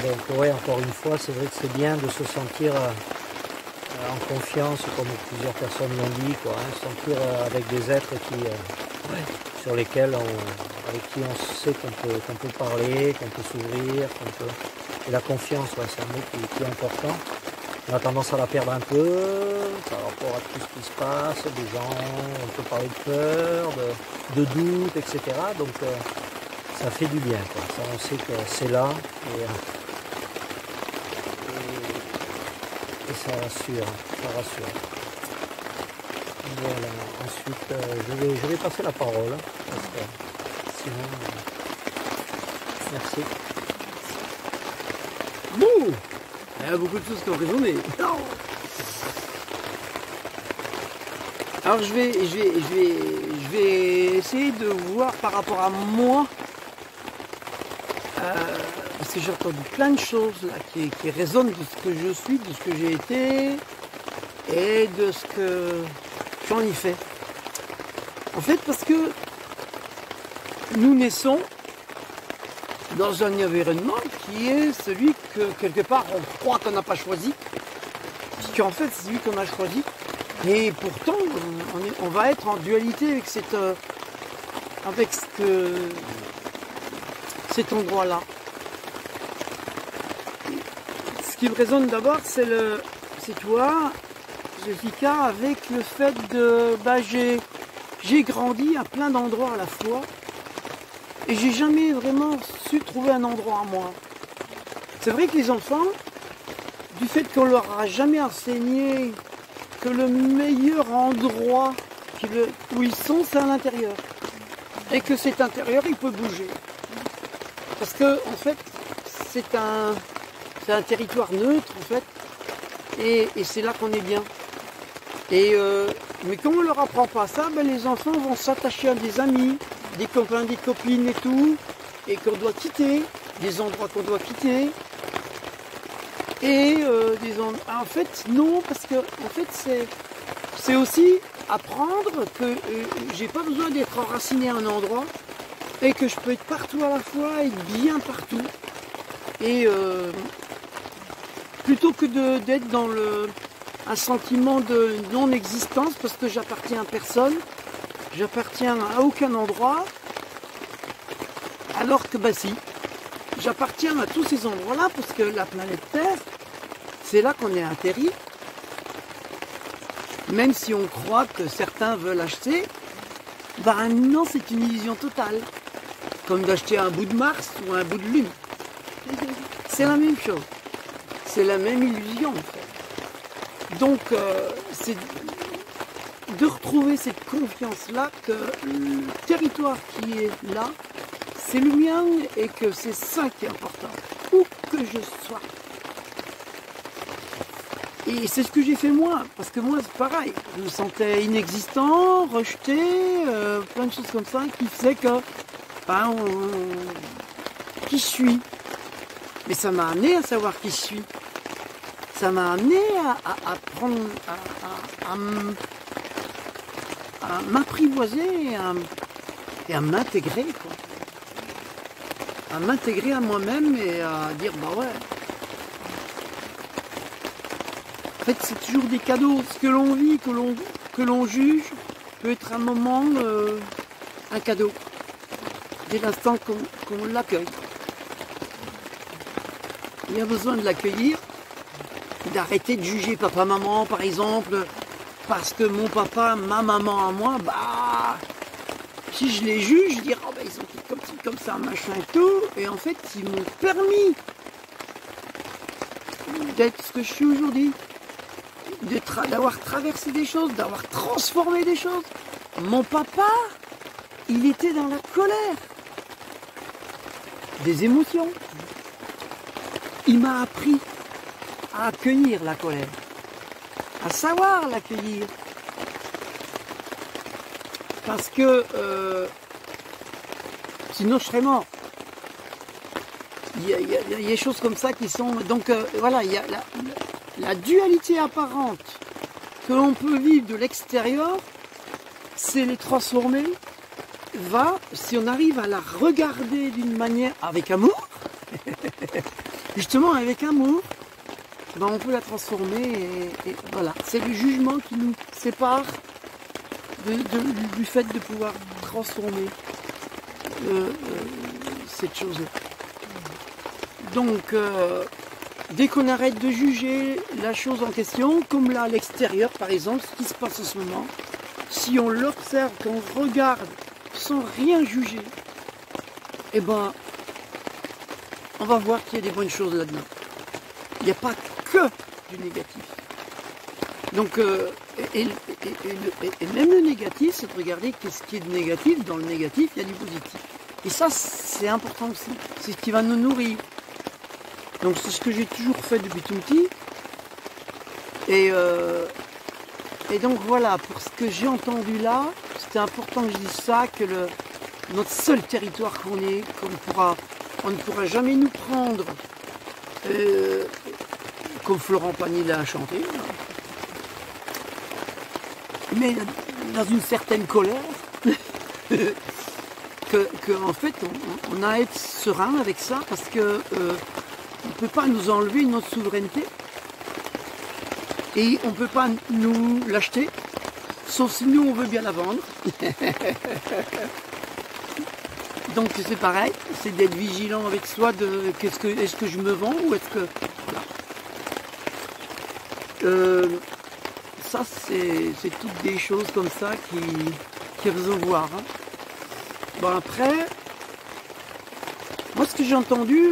Donc ouais, encore une fois, c'est vrai que c'est bien de se sentir en confiance, comme plusieurs personnes l'ont dit, quoi, hein, sentir avec des êtres sur lesquels avec qui on sait qu'on peut parler, qu'on peut s'ouvrir, et la confiance, ouais, c'est un mot qui est important. On a tendance à la perdre un peu par rapport à tout ce qui se passe, des gens, on peut parler de peur, de doute, etc. Donc ça fait du bien, quoi. Ça, on sait que c'est là et ça rassure, Voilà, ensuite je vais passer la parole, parce que sinon, merci. Bon, il y a beaucoup de choses qui ont résonné. Non. Alors je vais essayer de voir par rapport à moi, parce que j'ai entendu plein de choses là qui résonnent de ce que je suis, de ce que j'ai été et de ce que j'en ai fait. En fait, parce que nous naissons dans un environnement qui est celui que quelque part on croit qu'on n'a pas choisi, puisqu'en fait c'est celui qu'on a choisi, et pourtant on va être en dualité avec cet endroit-là. Ce qui me résonne d'abord, c'est toi, Jessica, avec le fait de j'ai grandi à plein d'endroits à la fois. Et j'ai jamais vraiment su trouver un endroit à moi. C'est vrai que les enfants, du fait qu'on leur a jamais enseigné que le meilleur endroit où ils sont, c'est à l'intérieur. Et que cet intérieur, il peut bouger. Parce que, en fait, c'est un territoire neutre, en fait. Et c'est là qu'on est bien. Mais comme on ne leur apprend pas ça, les enfants vont s'attacher à des amis, des copains, des copines et tout, et qu'on doit quitter, des endroits qu'on doit quitter. Et en fait, non, parce que en fait, c'est aussi apprendre que j'ai pas besoin d'être enraciné à un endroit et que je peux être partout à la fois, être bien partout. Et plutôt que d'être dans un sentiment de non-existence parce que j'appartiens à personne, j'appartiens à aucun endroit, alors que si, j'appartiens à tous ces endroits-là parce que la planète Terre, c'est là qu'on est atterri. Même si on croit que certains veulent acheter, non, c'est une illusion totale. Comme d'acheter un bout de Mars ou un bout de Lune. C'est la même chose. C'est la même illusion, en fait. Donc, c'est de retrouver cette confiance-là que le territoire qui est là, c'est le mien et que c'est ça qui est important, où que je sois. Et c'est ce que j'ai fait moi, parce que moi c'est pareil, je me sentais inexistant, rejeté, plein de choses comme ça qui faisaient que, qui je suis. Mais ça m'a amené à savoir qui je suis. Ça m'a amené à prendre, à m'apprivoiser et à m'intégrer, quoi. À m'intégrer à moi-même et à dire ouais. En fait, c'est toujours des cadeaux. Ce que l'on vit, que l'on juge, peut être un moment, un cadeau, dès l'instant qu'on l'accueille. Il y a besoin de l'accueillir, d'arrêter de juger papa-maman, par exemple, parce que mon papa, ma maman à moi, bah, si je les juge, je dirais, oh, bah, ils sont comme ci, comme ça, machin et tout, et en fait, ils m'ont permis d'être ce que je suis aujourd'hui, d'avoir traversé des choses, d'avoir transformé des choses. Mon papa, il était dans la colère, des émotions. Il m'a appris à accueillir la colère, à savoir l'accueillir. Parce que sinon je serais mort. Il y a des choses comme ça qui sont... Donc voilà, il y a la dualité apparente que l'on peut vivre de l'extérieur, c'est les transformer, si on arrive à la regarder d'une manière avec amour, justement avec amour, ben on peut la transformer et voilà. C'est le jugement qui nous sépare du fait de pouvoir transformer cette chose-là. Donc, dès qu'on arrête de juger la chose en question, comme là à l'extérieur par exemple, ce qui se passe en ce moment, si on l'observe, qu'on regarde sans rien juger, eh ben, on va voir qu'il y a des bonnes choses là-dedans. Il n'y a pas que du négatif. Donc, et même le négatif, c'est de regarder qu'est-ce qui est de négatif. Dans le négatif, il y a du positif. Et ça, c'est important aussi. C'est ce qui va nous nourrir. Donc, c'est ce que j'ai toujours fait depuis tout petit. Et donc, voilà, pour ce que j'ai entendu là, c'était important que je dise ça, que notre seul territoire qu'on est, on ne pourra jamais nous prendre, comme Florent Pagny l'a chanté, mais dans une certaine colère, en fait, on a à être serein avec ça, parce que on ne peut pas nous enlever notre souveraineté, et on ne peut pas nous l'acheter, sauf si nous, on veut bien la vendre. Donc c'est pareil, c'est d'être vigilant avec soi de est-ce que je me vends ou est-ce que... Voilà. Ça, c'est toutes des choses comme ça qui besoin de voir. Hein. Bon, après, moi ce que j'ai entendu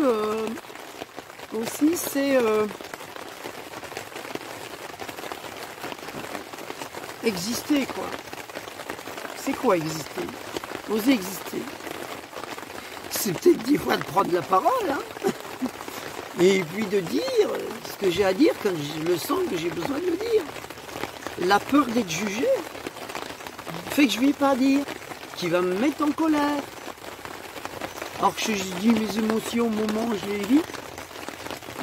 aussi, c'est exister, quoi. C'est quoi exister? Oser exister. C'est peut-être des fois de prendre la parole, hein, et puis de dire ce que j'ai à dire quand je le sens que j'ai besoin de le dire. La peur d'être jugé fait que je ne vais pas dire, qui va me mettre en colère. Alors que je dis mes émotions au moment où je les vis,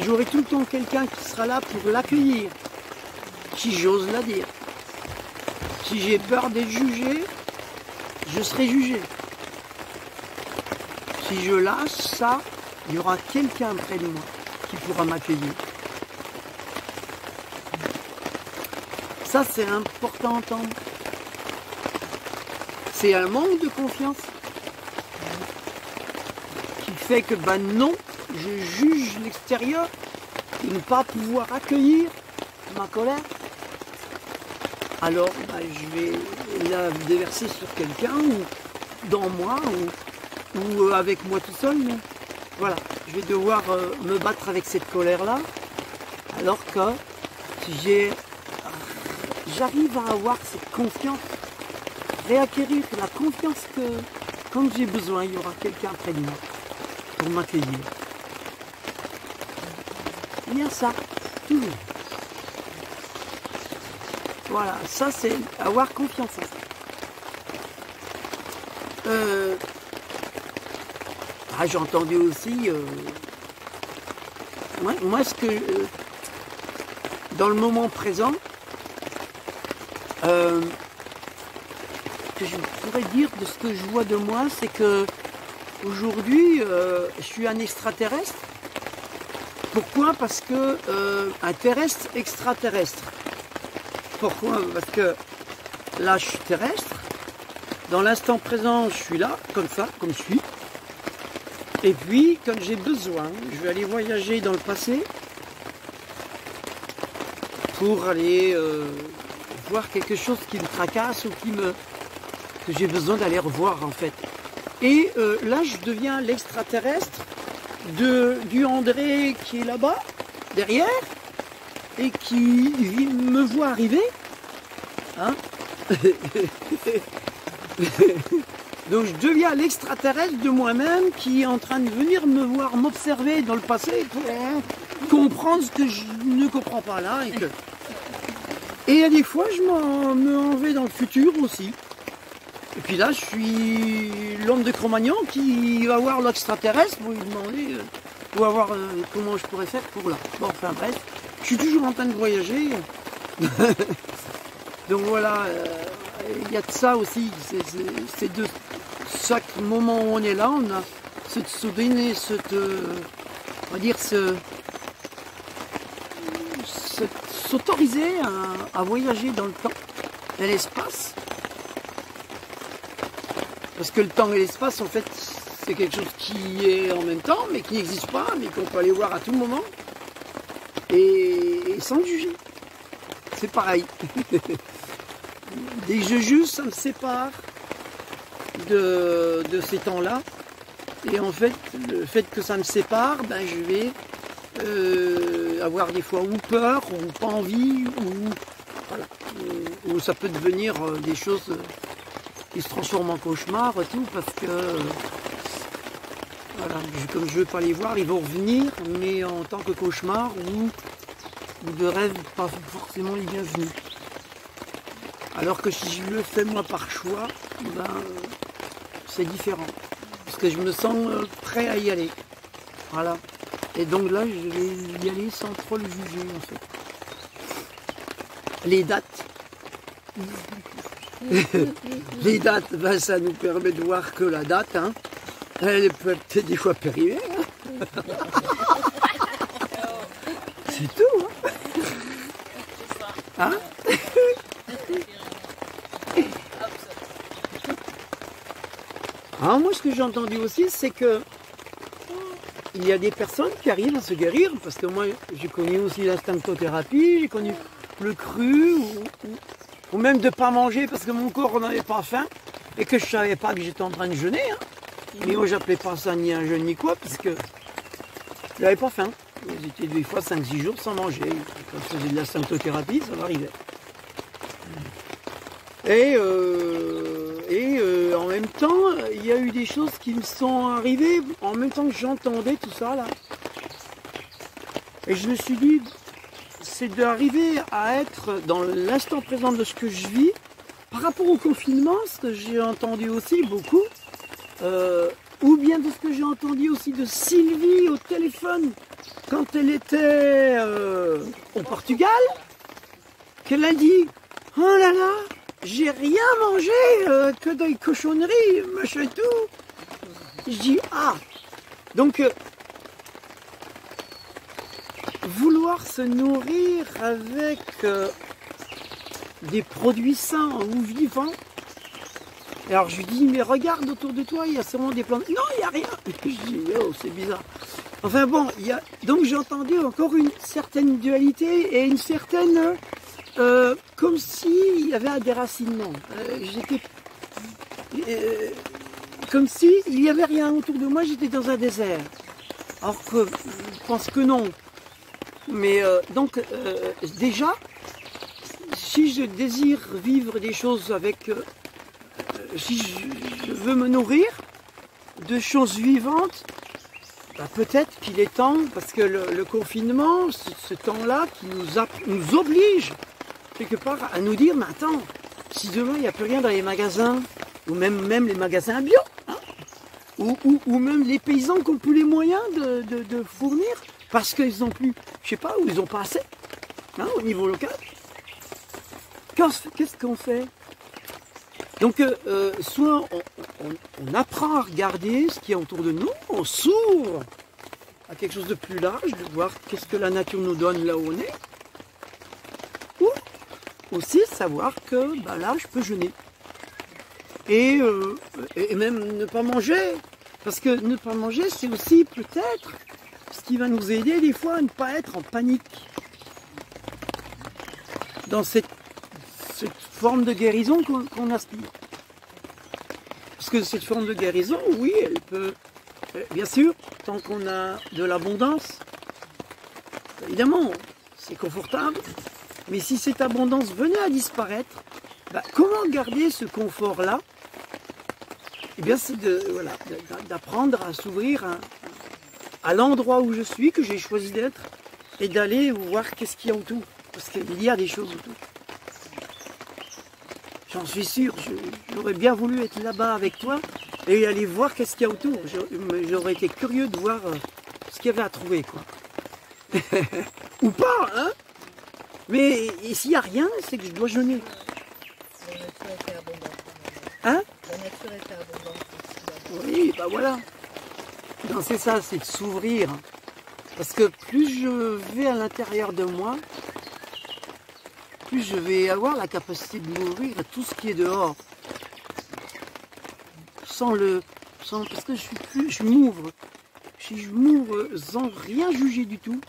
j'aurai tout le temps quelqu'un qui sera là pour l'accueillir, si j'ose la dire. Si j'ai peur d'être jugé, je serai jugé. Si je lâche ça, il y aura quelqu'un près de moi qui pourra m'accueillir. Ça, c'est important à entendre. C'est un manque de confiance qui fait que, ben non, je juge l'extérieur de ne pas pouvoir accueillir ma colère. Alors, ben, je vais la déverser sur quelqu'un ou dans moi ou avec moi tout seul, mais voilà, je vais devoir me battre avec cette colère-là, alors que si j'arrive à avoir cette confiance, réacquérir la confiance que quand j'ai besoin, il y aura quelqu'un près de moi pour m'accueillir. Il y a ça, toujours. Voilà, ça c'est avoir confiance en ça. J'ai entendu aussi, moi ce que, dans le moment présent, que je pourrais dire de ce que je vois de moi, c'est que aujourd'hui, je suis un extraterrestre. Pourquoi? Parce que un terrestre extraterrestre. Pourquoi? Parce que là, je suis terrestre. Dans l'instant présent, je suis là, comme ça, comme je suis. Et puis, quand j'ai besoin, je vais aller voyager dans le passé pour aller voir quelque chose qui me tracasse ou que j'ai besoin d'aller revoir en fait. Et là, je deviens l'extraterrestre du André qui est là-bas, derrière, et qui me voit arriver. Hein. Donc je deviens l'extraterrestre de moi-même qui est en train de venir me voir m'observer dans le passé pour comprendre ce que je ne comprends pas là. Et il y a des fois, je m'en vais dans le futur aussi. Et puis là, je suis l'homme de Cro-Magnon qui va voir l'extraterrestre pour lui demander, pour voir comment je pourrais faire pour là. Bon, enfin bref, je suis toujours en train de voyager. Donc voilà, il y a de ça aussi. C'est de chaque moment où on est là, on a se donner on va dire, s'autoriser à voyager dans le temps et l'espace. Parce que le temps et l'espace, en fait, c'est quelque chose qui est en même temps, mais qui n'existe pas, mais qu'on peut aller voir à tout moment. Et sans juger. C'est pareil. Dès que je juge, ça me sépare de ces temps-là. Et en fait, le fait que ça me sépare, ben, je vais avoir des fois ou peur, ou pas envie, voilà, ou ça peut devenir des choses qui se transforment en cauchemar et tout, parce que voilà, comme je ne veux pas les voir, ils vont revenir, mais en tant que cauchemar ou de rêve pas forcément les bienvenus. Alors que si je le fais moi par choix, ben, c'est différent. Parce que je me sens prêt à y aller. Voilà. Et donc là, je vais y aller sans trop le juger en fait. Les dates. Les dates, ben, ça nous permet de voir que la date, hein, elle peut être des fois périllée. Hein. C'est tout. Hein, hein. Alors moi, ce que j'ai entendu aussi, c'est que il y a des personnes qui arrivent à se guérir, parce que moi, j'ai connu aussi l'instinctothérapie, j'ai connu le cru, ou même de ne pas manger parce que mon corps n'avait pas faim, et que je ne savais pas que j'étais en train de jeûner. Hein. Mais moi, j'appelais pas ça ni un jeûne ni quoi, parce que je n'avais pas faim. J'étais des fois 5-6 jours sans manger. Quand je faisais de l'instinctothérapie, ça m'arrivait. Et en même temps, il y a eu des choses qui me sont arrivées en même temps que j'entendais tout ça là. Et je me suis dit, c'est d'arriver à être dans l'instant présent de ce que je vis par rapport au confinement, ce que j'ai entendu aussi beaucoup, ou bien de ce que j'ai entendu aussi de Sylvie au téléphone quand elle était au Portugal, qu'elle a dit « Oh là là, j'ai rien mangé que des cochonneries, machin et tout. » Je dis « Ah !» Donc, vouloir se nourrir avec des produits sains ou vivants. Alors je lui dis, mais regarde autour de toi, il y a sûrement des plantes. Non, il n'y a rien. Je dis, oh, c'est bizarre. Enfin bon, donc j'ai entendu encore une certaine dualité et une certaine... comme s'il y avait un déracinement. Comme s'il n'y avait rien autour de moi, j'étais dans un désert. Alors que je pense que non. Mais donc déjà, si je désire vivre des choses avec... si je veux me nourrir de choses vivantes, bah peut-être qu'il est temps, parce que le confinement, ce temps-là qui nous oblige quelque part à nous dire, mais attends, si demain il n'y a plus rien dans les magasins, ou même les magasins bio, hein, ou même les paysans qui n'ont plus les moyens de fournir, parce qu'ils n'ont plus, je sais pas, ou ils n'ont pas assez, hein, au niveau local, qu'est-ce qu'on fait? Donc, soit on apprend à regarder ce qui est autour de nous, on s'ouvre à quelque chose de plus large, de voir qu'est-ce que la nature nous donne là où on est, ou aussi savoir que bah là, je peux jeûner. et même ne pas manger. Parce que ne pas manger, c'est aussi peut-être ce qui va nous aider des fois à ne pas être en panique. Dans cette forme de guérison qu'on aspire. Parce que cette forme de guérison, oui, elle peut, bien sûr, tant qu'on a de l'abondance, évidemment, c'est confortable, mais si cette abondance venait à disparaître, bah, comment garder ce confort-là? Eh bien, c'est d'apprendre à s'ouvrir à l'endroit où je suis, que j'ai choisi d'être, et d'aller voir qu'est-ce qu'il y a autour. Parce qu'il y a des choses autour. J'en suis sûr, j'aurais bien voulu être là-bas avec toi et aller voir qu'est-ce qu'il y a autour. J'aurais été curieux de voir ce qu'il y avait à trouver, quoi. Ou pas, hein? Mais s'il n'y a rien, c'est que je dois jeûner. La nature était abondante. Hein? La nature était abondante aussi. Oui, bah voilà. Non, c'est ça, c'est de s'ouvrir. Parce que plus je vais à l'intérieur de moi, plus je vais avoir la capacité de m'ouvrir à tout ce qui est dehors. Parce que je m'ouvre. Si je m'ouvre sans rien juger du tout,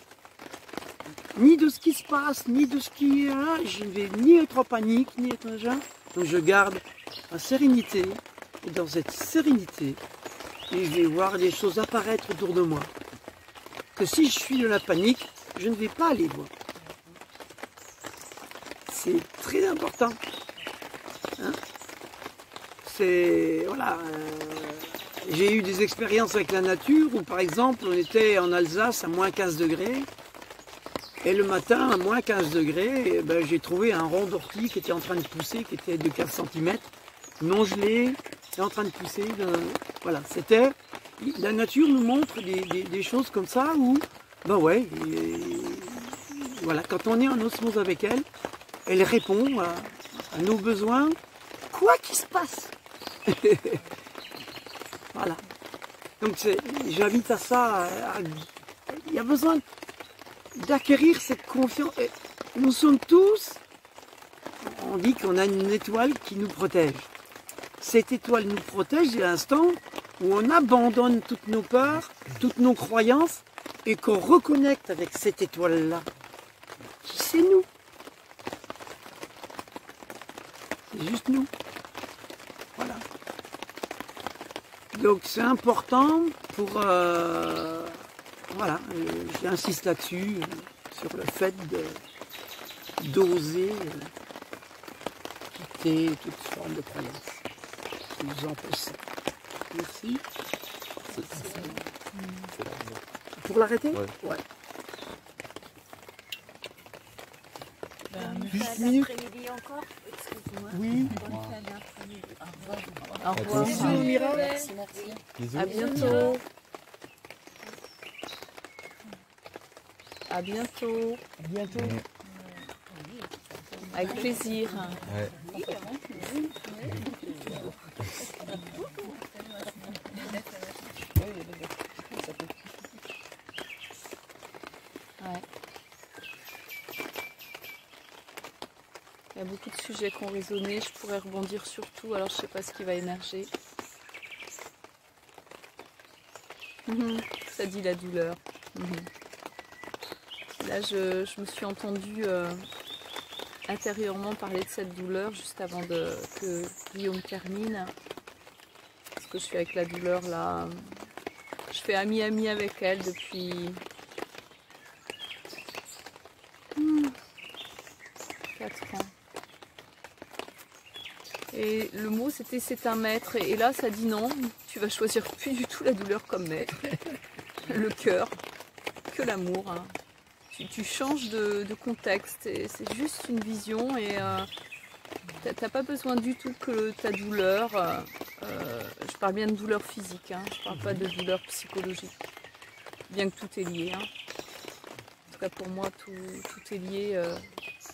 ni de ce qui se passe, ni de ce qui est là, je ne vais ni être en panique, ni être en genre. Donc je garde ma sérénité, et dans cette sérénité, je vais voir des choses apparaître autour de moi. Que si je suis de la panique, je ne vais pas les voir. C'est très important. Hein? C'est voilà. J'ai eu des expériences avec la nature où, par exemple, on était en Alsace à moins 15 degrés. Et le matin, à moins 15 degrés, ben, j'ai trouvé un rond d'ortie qui était en train de pousser, qui était de 15 cm, non gelé, et en train de pousser. Voilà, c'était. La nature nous montre des choses comme ça où, ben ouais, voilà, quand on est en osmose avec elle, elle répond à nos besoins, quoi qu'il se passe. Voilà. Donc j'invite à ça. Il y a besoin d'acquérir cette confiance. Nous sommes tous, on dit qu'on a une étoile qui nous protège. Cette étoile nous protège dès l'instant où on abandonne toutes nos peurs, toutes nos croyances, et qu'on reconnecte avec cette étoile-là. Qui c'est nous? C'est juste nous. Voilà. Donc c'est important pour... voilà, j'insiste là-dessus, sur le fait d'oser quitter toute forme de croyance qui nous empêche. Merci. Pour l'arrêter? Ouais. Juste une minute. Encore. Excuse-moi. Oui. Au revoir. Bisous, Mira. Merci. Bisous. À bientôt. À bientôt. À bientôt. Avec plaisir. Ouais. Ouais. Il y a beaucoup de sujets qui ont résonné, je pourrais rebondir sur tout, alors je ne sais pas ce qui va émerger. Ça dit la douleur. Là, je me suis entendue intérieurement parler de cette douleur juste avant que Guillaume termine. Parce que je suis avec la douleur là. Je fais ami-ami avec elle depuis 4 ans. Et le mot c'était c'est un maître. Et là ça dit non, tu vas choisir plus du tout la douleur comme maître. Le cœur, que l'amour. Hein. Tu changes de contexte. C'est juste une vision et t'as pas besoin du tout que ta douleur. Je parle bien de douleur physique, hein, je parle pas de douleur psychologique. Bien que tout est lié. Hein. En tout cas pour moi tout est lié.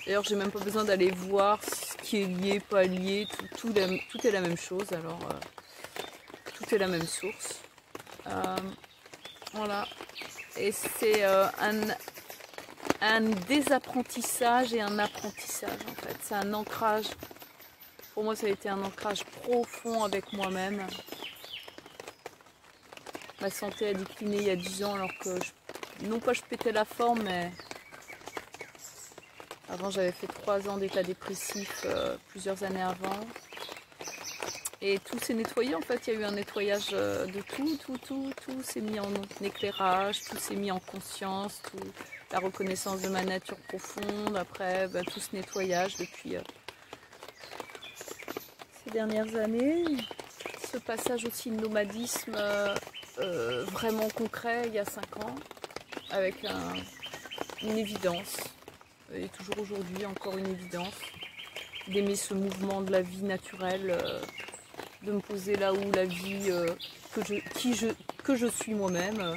D'ailleurs j'ai même pas besoin d'aller voir ce qui est lié, pas lié. Tout est la même chose. Alors tout est la même source. Voilà. Et c'est un désapprentissage et un apprentissage en fait. C'est un ancrage. Pour moi ça a été un ancrage profond avec moi-même. Ma santé a décliné il y a 10 ans alors que, non pas je pétais la forme, mais avant j'avais fait 3 ans d'état dépressif plusieurs années avant. Et tout s'est nettoyé en fait, il y a eu un nettoyage de tout s'est mis en éclairage, tout s'est mis en conscience, la reconnaissance de ma nature profonde, après tout ce nettoyage depuis ces dernières années. Ce passage aussi de nomadisme vraiment concret il y a 5 ans, avec une évidence, et toujours aujourd'hui encore une évidence, d'aimer ce mouvement de la vie naturelle, de me poser là où la vie que je suis moi-même,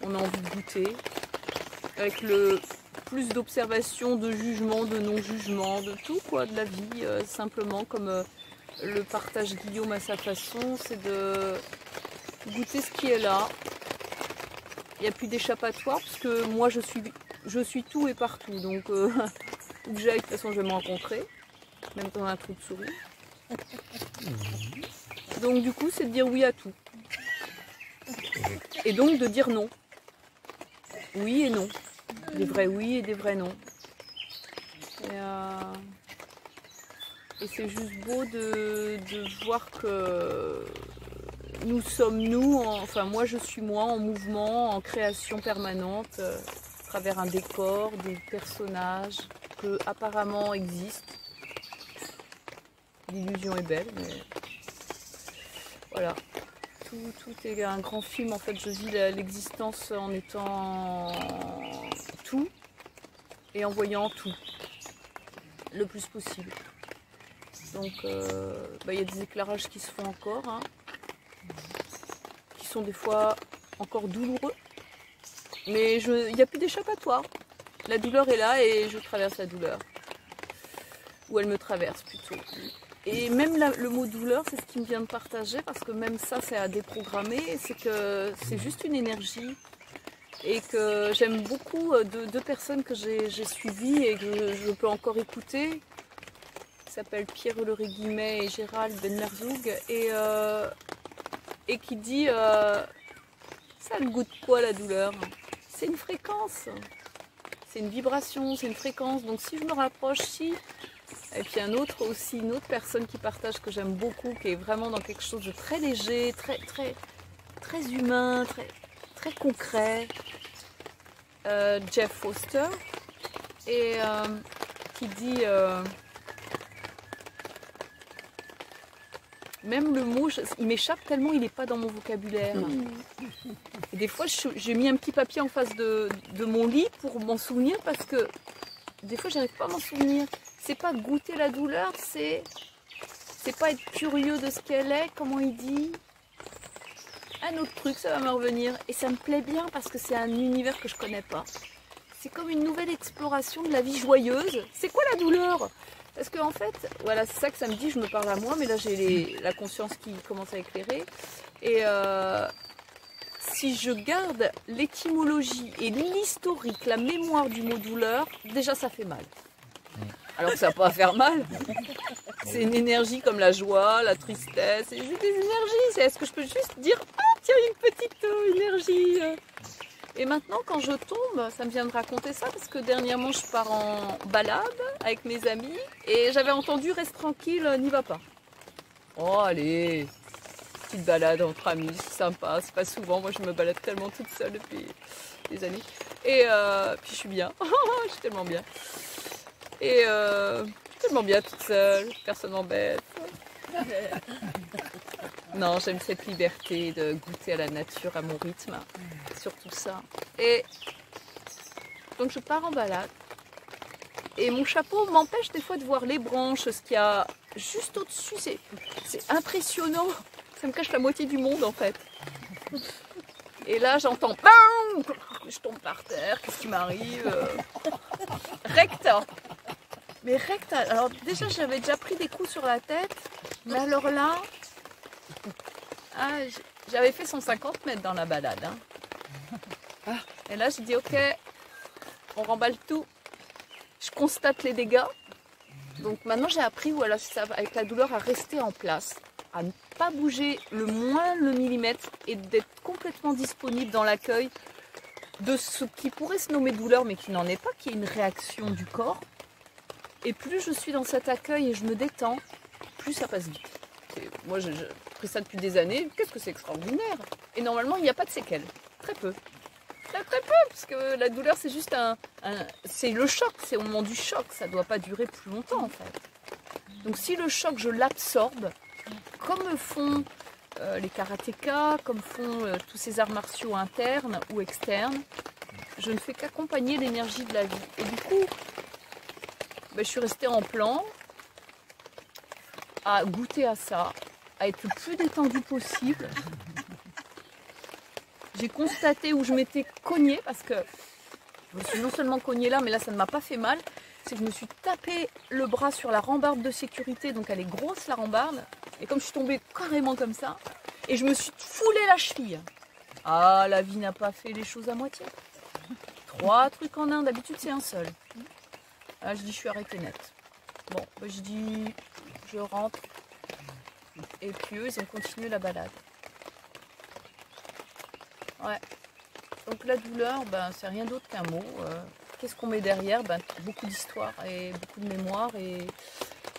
on a envie de goûter, avec le plus d'observation, de jugement, de non-jugement, de tout quoi, de la vie, simplement comme le partage Guillaume à sa façon, c'est de goûter ce qui est là. Il n'y a plus d'échappatoire parce que moi je suis tout et partout, donc où que j'aille, de toute façon je vais me rencontrer, même dans un trou de souris. Donc du coup c'est de dire oui à tout. Et donc de dire non. Oui et non. Des vrais oui et des vrais non. Et c'est juste beau de voir que nous sommes nous, enfin moi je suis moi en mouvement, en création permanente, à travers un décor, des personnages que apparemment existent. L'illusion est belle, mais voilà. Tout est un grand film, en fait je vis l'existence en étant tout et en voyant tout le plus possible. Donc y a des éclairages qui se font encore, hein, qui sont des fois encore douloureux, mais il n'y a plus d'échappatoire. La douleur est là et je traverse la douleur, ou elle me traverse plutôt. Et même le mot douleur, c'est ce qui me vient de partager, parce que même ça, c'est à déprogrammer, c'est que c'est juste une énergie. Et que j'aime beaucoup deux personnes que j'ai suivies et que je peux encore écouter, qui s'appellent Pierre-Ulrich Guimet et Gérald Ben-Merzoug, et qui dit ça ne goûte quoi la douleur? C'est une fréquence, c'est une vibration, c'est une fréquence. Donc si je me rapproche, et puis une autre personne qui partage, que j'aime beaucoup, qui est vraiment dans quelque chose de très léger, très humain, très concret, Jeff Foster, et qui dit même le mot, il m'échappe tellement il n'est pas dans mon vocabulaire. Et des fois j'ai mis un petit papier en face de mon lit pour m'en souvenir, parce que des fois j'arrive pas à m'en souvenir. C'est pas goûter la douleur, c'est pas être curieux de ce qu'elle est, comment il dit. Un autre truc, ça va me revenir. Et ça me plaît bien parce que c'est un univers que je connais pas. C'est comme une nouvelle exploration de la vie joyeuse. C'est quoi la douleur? Parce qu'en fait, voilà, c'est ça que ça me dit, je me parle à moi, mais là j'ai la conscience qui commence à éclairer. Et si je garde l'étymologie et l'historique, la mémoire du mot douleur, déjà ça fait mal. Alors que ça va pas faire mal. C'est une énergie comme la joie, la tristesse, c'est juste des énergies. Est-ce que je peux juste dire, ah tiens, une petite énergie. Et maintenant quand je tombe, ça me vient de raconter ça, parce que dernièrement je pars en balade avec mes amis et j'avais entendu reste tranquille, n'y va pas. Oh allez, petite balade entre amis, c'est sympa, c'est pas souvent, moi je me balade tellement toute seule depuis des années. Et puis je suis bien, je suis tellement bien. Et tellement bien toute seule, personne m'embête. Non, j'aime cette liberté de goûter à la nature, à mon rythme, surtout ça. Et donc je pars en balade. Et mon chapeau m'empêche des fois de voir les branches, ce qu'il y a juste au-dessus. C'est impressionnant. Ça me cache la moitié du monde en fait. Et là j'entends BAM! Je tombe par terre, qu'est-ce qui m'arrive? Recta. Mais recta, alors déjà j'avais déjà pris des coups sur la tête, mais alors là, j'avais fait 150 mètres dans la balade. Hein. Et là j'ai dit ok, on remballe tout. Je constate les dégâts, Donc maintenant j'ai appris voilà, avec la douleur à rester en place, à ne pas bouger le moins le millimètre et d'être complètement disponible dans l'accueil de ce qui pourrait se nommer douleur mais qui n'en est pas, qui est une réaction du corps. Et plus je suis dans cet accueil et je me détends, plus ça passe vite. Moi j'ai pris ça depuis des années, qu'est-ce que c'est extraordinaire. Et normalement il n'y a pas de séquelles, très peu. Très peu, parce que la douleur c'est juste c'est le choc, c'est au moment du choc, ça ne doit pas durer plus longtemps en fait. Donc si le choc je l'absorbe, comme font les karatékas, comme font tous ces arts martiaux internes ou externes, je ne fais qu'accompagner l'énergie de la vie. Et du coup, je suis restée en plan, à goûter à ça, à être le plus détendu possible. J'ai constaté où je m'étais cognée, parce que je me suis non seulement cognée là, mais là ça ne m'a pas fait mal, c'est que je me suis tapé le bras sur la rambarde de sécurité, donc elle est grosse la rambarde, et comme je suis tombée carrément comme ça, et je me suis foulé la cheville. Ah, la vie n'a pas fait les choses à moitié. 3 trucs en un, d'habitude c'est un seul. Là je dis je suis arrêtée net. Bon, je dis je rentre, et puis eux ils ont continué la balade. Ouais. Donc la douleur, c'est rien d'autre qu'un mot. Qu'est-ce qu'on met derrière? Beaucoup d'histoire et beaucoup de mémoire.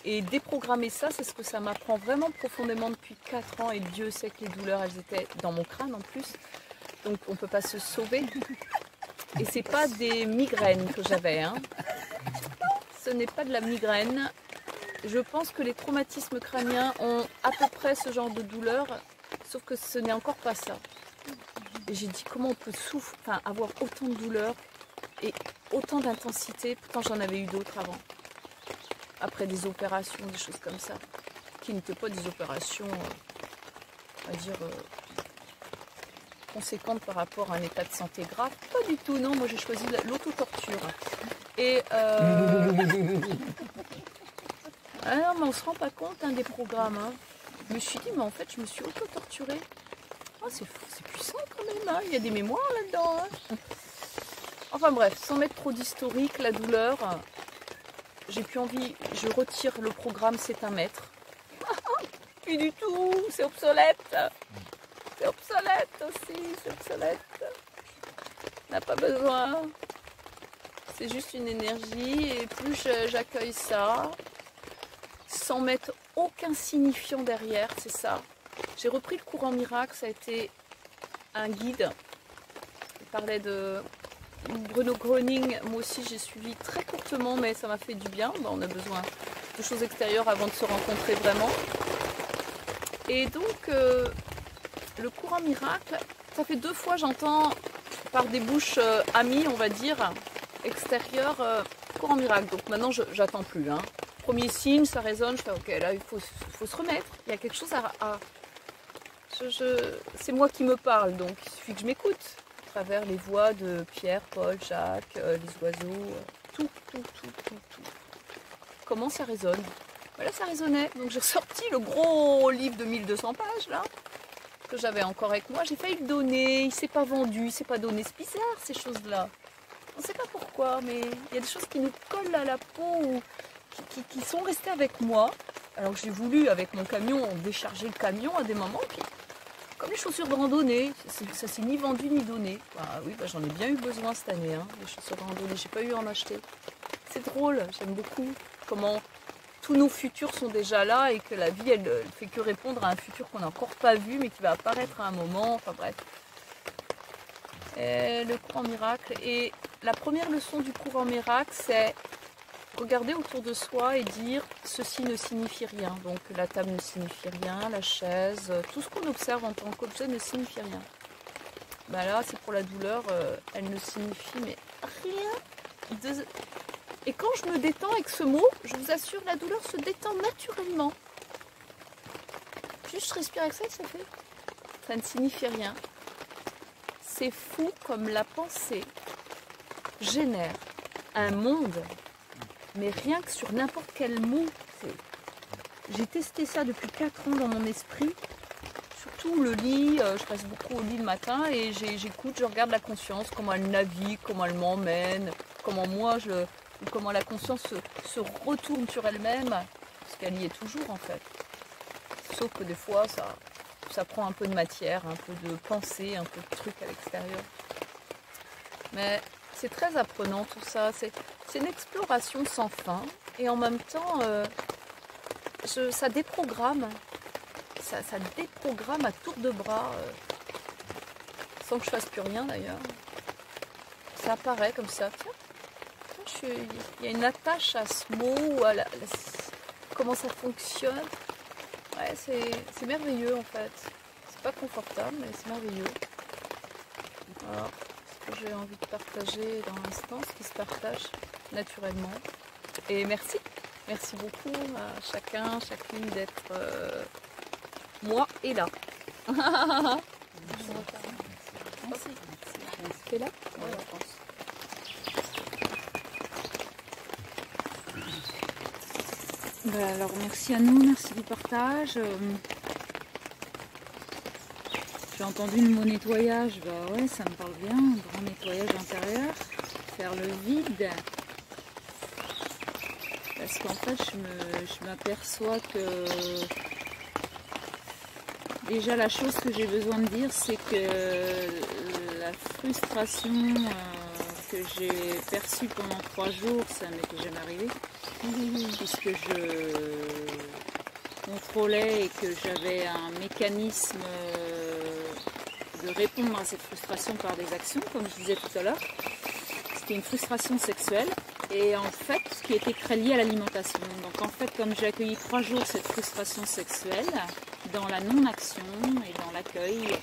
Et déprogrammer ça, c'est ce que ça m'apprend vraiment profondément depuis 4 ans. Et Dieu sait que les douleurs, elles étaient dans mon crâne en plus. Donc on ne peut pas se sauver. Et c'est pas des migraines que j'avais. Hein. Ce n'est pas de la migraine. Je pense que les traumatismes crâniens ont à peu près ce genre de douleur, sauf que ce n'est encore pas ça. Et j'ai dit comment on peut avoir autant de douleur et autant d'intensité, pourtant j'en avais eu d'autres avant. Après des opérations, des choses comme ça, qui n'étaient pas des opérations, on va dire, conséquentes par rapport à un état de santé grave. Pas du tout, non, moi j'ai choisi l'autotorture. Et ah non, mais on se rend pas compte des programmes. Hein. Je me suis dit, mais en fait, je me suis auto-torturée. Oh, c'est puissant quand même, hein. Il y a des mémoires là-dedans. Hein. Enfin bref, sans mettre trop d'historique, la douleur, j'ai plus envie, je retire le programme, c'est un maître. Plus du tout, c'est obsolète. C'est obsolète aussi, c'est obsolète. On n'a pas besoin. C'est juste une énergie et plus j'accueille ça, sans mettre aucun signifiant derrière, c'est ça. J'ai repris le courant miracle, ça a été un guide. Il parlait de Bruno Gröning, moi aussi j'ai suivi très courtement, mais ça m'a fait du bien. On a besoin de choses extérieures avant de se rencontrer vraiment. Et donc, le courant miracle, ça fait 2 fois j'entends par des bouches amies, on va dire, extérieures, courant miracle. Donc maintenant, j'attends plus. Hein. Premier signe, ça résonne, je fais ok, là il faut se remettre. Il y a quelque chose à c'est moi qui me parle, donc il suffit que je m'écoute à travers les voix de Pierre, Paul, Jacques, les oiseaux, tout. Comment ça résonne? Voilà, ça résonnait. Donc j'ai ressorti le gros livre de 1200 pages là, que j'avais encore avec moi. J'ai failli le donner, il s'est pas vendu, il s'est pas donné. C'est bizarre ces choses-là. On ne sait pas pourquoi, mais il y a des choses qui nous collent à la peau ou qui sont restées avec moi. Alors que j'ai voulu, avec mon camion, décharger le camion à des moments. Puis, comme les chaussures de randonnée, ça s'est ni vendu ni donné. Oui, j'en ai bien eu besoin cette année, hein, les chaussures de randonnée. J'ai pas eu à en acheter. C'est drôle, j'aime beaucoup comment tous nos futurs sont déjà là et que la vie, elle fait que répondre à un futur qu'on n'a encore pas vu, mais qui va apparaître à un moment. Enfin bref. Et le courant miracle. Et la première leçon du courant miracle, c'est regarder autour de soi et dire ceci ne signifie rien. Donc la table ne signifie rien, la chaise, tout ce qu'on observe en tant qu'objet ne signifie rien. Là, c'est pour la douleur, elle ne signifie mais rien. Et quand je me détends avec ce mot, je vous assure, la douleur se détend naturellement. Juste je respire avec ça et ça fait. Ça ne signifie rien. C'est fou comme la pensée génère un monde. Mais rien que sur n'importe quel mot, j'ai testé ça depuis 4 ans dans mon esprit. Surtout le lit, je reste beaucoup au lit le matin et j'écoute, je regarde la conscience, comment elle navigue, comment elle m'emmène, comment moi ou comment la conscience se retourne sur elle-même, parce qu'elle y est toujours en fait. Sauf que des fois, ça prend un peu de matière, un peu de pensée, un peu de trucs à l'extérieur. Mais c'est très apprenant tout ça, c'est une exploration sans fin, et en même temps, ça déprogramme, ça déprogramme à tour de bras, sans que je fasse plus rien d'ailleurs. Ça apparaît comme ça, tiens, il y a une attache à ce mot, à comment ça fonctionne. Ouais, c'est merveilleux en fait. C'est pas confortable, mais c'est merveilleux. Voilà ce que j'ai envie de partager dans l'instant, ce qui se partage naturellement. Et merci. Merci beaucoup à chacun, chacune d'être moi et là. Merci. T'es là? Ouais, je pense. Ben alors merci à nous, merci du partage. J'ai entendu le mot nettoyage, bah ouais, ça me parle bien, un grand nettoyage intérieur, faire le vide. Parce qu'en fait, je m'aperçois que déjà la chose que j'ai besoin de dire, c'est que la frustration que j'ai perçue pendant 3 jours, ça m'était jamais arrivé. Puisque je contrôlais et que j'avais un mécanisme de répondre à cette frustration par des actions, comme je disais tout à l'heure. C'était une frustration sexuelle et en fait qui était très liée à l'alimentation. Donc en fait, comme j'ai accueilli 3 jours cette frustration sexuelle, dans la non-action et dans l'accueil,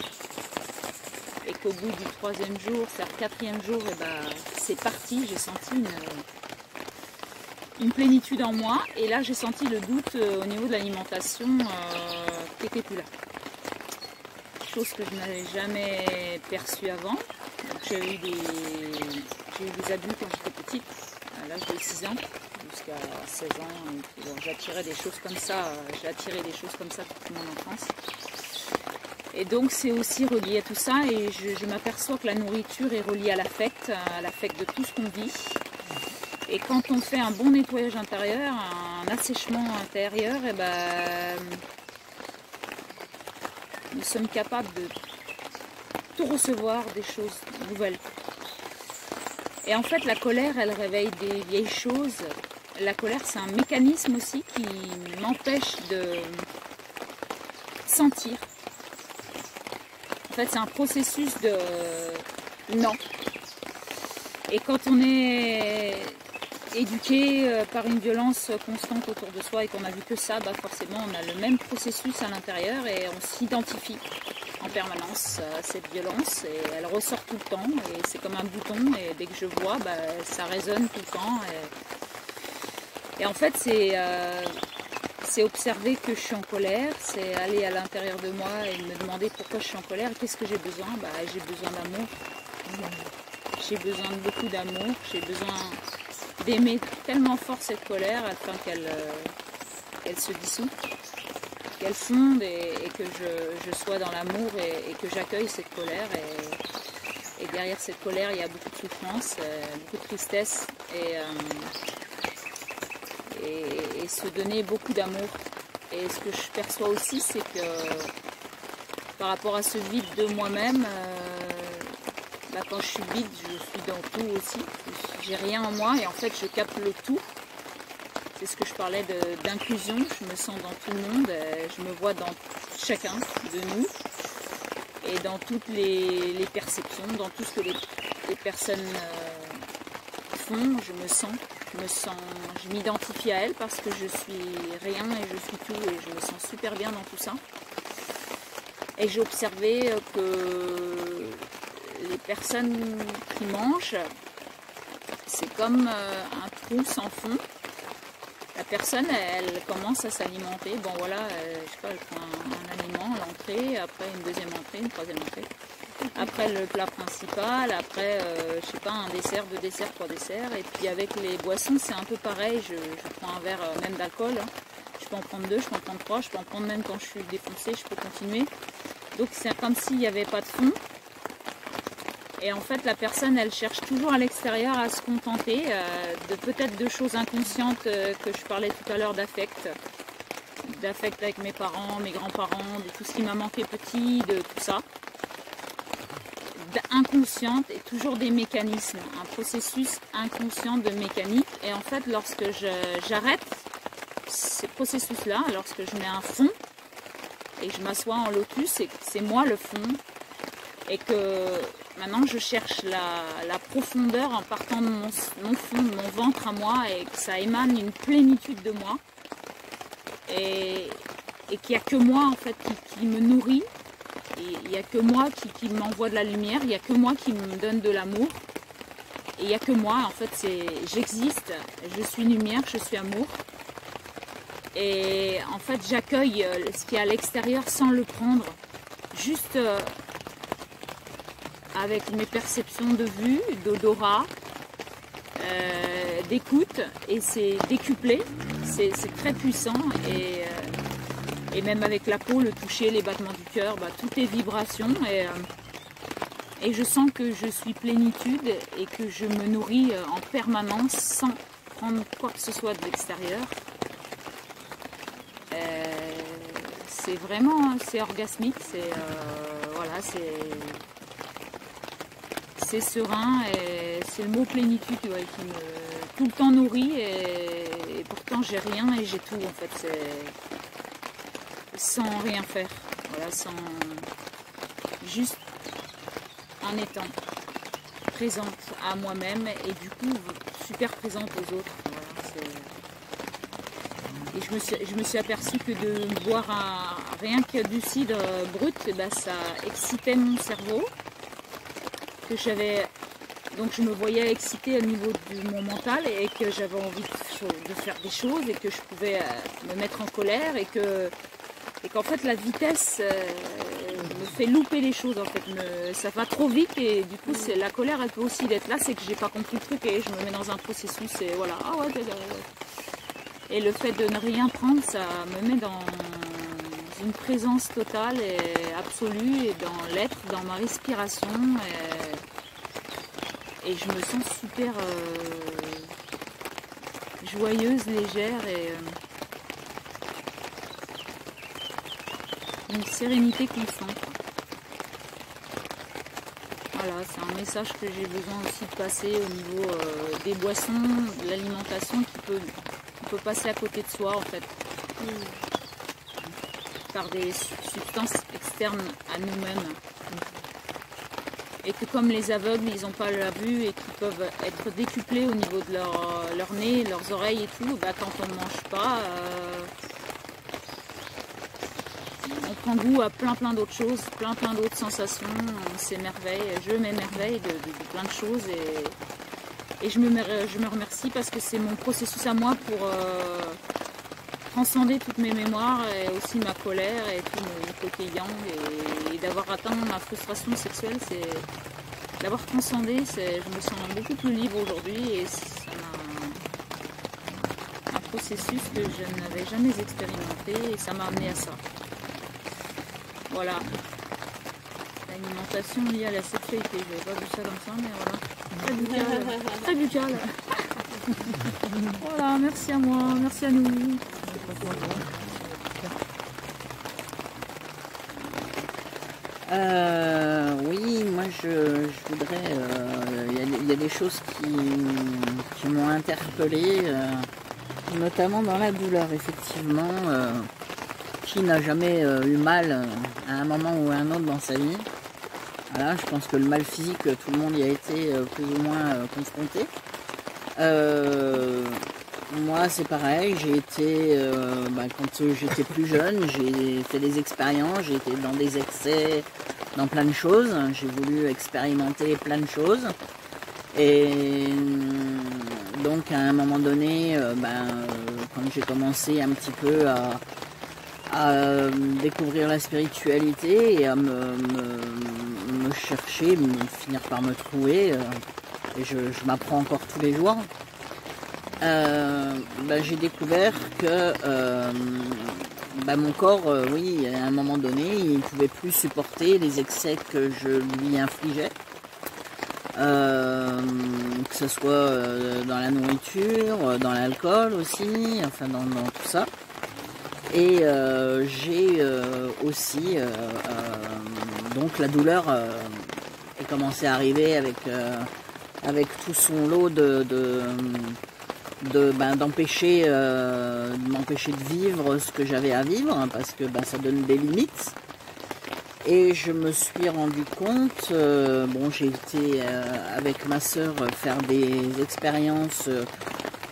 et qu'au bout du 3e jour, c'est-à-dire 4e jour, et ben, c'est parti, j'ai senti une plénitude en moi, et là j'ai senti le doute au niveau de l'alimentation qui n'était plus là. Chose que je n'avais jamais perçue avant. J'ai eu des abus quand j'étais petite, à l'âge de 6 ans, jusqu'à 16 ans. Bon, j'attirais des choses comme ça, j'ai attiré des choses comme ça toute mon enfance. Et donc c'est aussi relié à tout ça, et je m'aperçois que la nourriture est reliée à l'affect de tout ce qu'on vit. Et quand on fait un bon nettoyage intérieur, un assèchement intérieur, et ben, nous sommes capables de tout recevoir des choses nouvelles. Et en fait, la colère, elle réveille des vieilles choses. La colère, c'est un mécanisme aussi qui m'empêche de sentir. En fait, c'est un processus de non. Et quand on est éduqué par une violence constante autour de soi et qu'on a vu que ça, bah forcément on a le même processus à l'intérieur et on s'identifie en permanence à cette violence et elle ressort tout le temps et c'est comme un bouton et dès que je vois, bah, ça résonne tout le temps et en fait c'est observer que je suis en colère, c'est aller à l'intérieur de moi et me demander pourquoi je suis en colère, qu'est-ce que j'ai besoin, bah, j'ai besoin d'amour, j'ai besoin de beaucoup d'amour, j'ai besoin d'aimer tellement fort cette colère afin qu'elle se dissout, qu'elle fonde et que je sois dans l'amour et que j'accueille cette colère. Et derrière cette colère, il y a beaucoup de souffrance, beaucoup de tristesse et se donner beaucoup d'amour. Et ce que je perçois aussi, c'est que par rapport à ce vide de moi-même, bah, quand je suis vide, je suis dans tout aussi. J'ai rien en moi et en fait je capte le tout. C'est ce que je parlais d'inclusion. Je me sens dans tout le monde. Je me vois dans chacun de nous et dans toutes les perceptions, dans tout ce que les personnes font. Je m'identifie à elles parce que je suis rien et je suis tout et je me sens super bien dans tout ça. Et j'ai observé que les personnes qui mangent, c'est comme un trou sans fond. La personne, elle commence à s'alimenter. Bon voilà, je sais pas, elle prend un aliment, l'entrée, après une deuxième entrée, une troisième entrée. Après le plat principal, après, je sais pas, un dessert, 2 desserts, 3 desserts. Et puis avec les boissons, c'est un peu pareil. Je prends un verre même d'alcool. Hein. Je peux en prendre 2, je peux en prendre 3, je peux en prendre même quand je suis défoncée, je peux continuer. Donc c'est comme s'il n'y avait pas de fond. Et en fait, la personne, elle cherche toujours à l'extérieur à se contenter de peut-être de choses inconscientes que je parlais tout à l'heure d'affect avec mes parents, mes grands-parents, de tout ce qui m'a manqué petit, de tout ça. Inconsciente et toujours des mécanismes, un processus inconscient de mécanique. Et en fait, lorsque j'arrête ces processus-là, lorsque je mets un fond et que je m'assois en lotus et que c'est moi le fond, et que maintenant je cherche la profondeur en partant de mon fond, de mon ventre à moi, et que ça émane une plénitude de moi, et qu'il n'y a que moi en fait qui me nourrit. Il n'y a que moi qui m'envoie de la lumière, il n'y a que moi qui me donne de l'amour. Et il n'y a que moi, en fait, j'existe, je suis lumière, je suis amour. Et en fait, j'accueille ce qui est à l'extérieur sans le prendre, juste avec mes perceptions de vue, d'odorat, d'écoute. Et c'est décuplé, c'est très puissant. Et même avec la peau, le toucher, les battements du cœur, tout est vibration. Et je sens que je suis plénitude et que je me nourris en permanence sans prendre quoi que ce soit de l'extérieur. C'est vraiment, c'est orgasmique, c'est serein, et c'est le mot plénitude qui me tout le temps nourrit, et pourtant j'ai rien et j'ai tout en fait. C'est sans rien faire, voilà, juste en étant présente à moi-même et du coup super présente aux autres. Voilà, et je me suis aperçue que de boire rien que du cidre brut, ça excitait mon cerveau, que donc je me voyais excitée au niveau de mon mental, et que j'avais envie de faire des choses, et que je pouvais me mettre en colère, et qu'en fait la vitesse me fait louper les choses, en fait. Ça va trop vite, et du coup la colère elle peut aussi être là, c'est que j'ai pas compris le truc et je me mets dans un processus, et voilà, et le fait de ne rien prendre, ça me met dans une présence totale et absolue, et dans l'être, dans ma respiration, et je me sens super joyeuse, légère, et une sérénité constante. Voilà, c'est un message que j'ai besoin aussi de passer au niveau des boissons, de l'alimentation, qui peut passer à côté de soi en fait, par des substances externes à nous-mêmes. Et que comme les aveugles, ils n'ont pas la vue, et qu'ils peuvent être décuplés au niveau de leur nez, leurs oreilles et tout, quand on ne mange pas, on prend goût à plein d'autres choses, plein d'autres sensations, on s'émerveille, je m'émerveille de plein de choses, et je me remercie parce que c'est mon processus à moi pour transcender toutes mes mémoires, et aussi ma colère et tout mon côté yang, et d'avoir atteint ma frustration sexuelle, c'est d'avoir transcendé, je me sens beaucoup plus libre aujourd'hui, et c'est un processus que je n'avais jamais expérimenté, et ça m'a amené à ça. Voilà. L'alimentation liée à la sexualité, je n'avais pas vu ça comme ça, mais voilà. Très buccal. Très buccal. Voilà, merci à moi, merci à nous. Oui, moi je voudrais. Il y a des choses qui m'ont interpellée, notamment dans la douleur, effectivement. Qui n'a jamais eu mal à un moment ou à un autre dans sa vie. Voilà, je pense que le mal physique, tout le monde y a été plus ou moins confronté. Moi, c'est pareil, j'ai été, quand j'étais plus jeune, j'ai fait des expériences, j'ai été dans des excès, dans plein de choses, j'ai voulu expérimenter plein de choses. Et donc, à un moment donné, quand j'ai commencé un petit peu à découvrir la spiritualité et à me chercher, finir par me trouver, et je m'apprends encore tous les jours, j'ai découvert que mon corps, oui, à un moment donné, il ne pouvait plus supporter les excès que je lui infligeais. que ce soit dans la nourriture, dans l'alcool aussi, enfin dans tout ça. Et j'ai aussi, donc la douleur est commencée à arriver avec tout son lot d'empêcher de m'empêcher de vivre ce que j'avais à vivre, hein, parce que ça donne des limites. Et je me suis rendu compte, bon, j'ai été avec ma sœur faire des expériences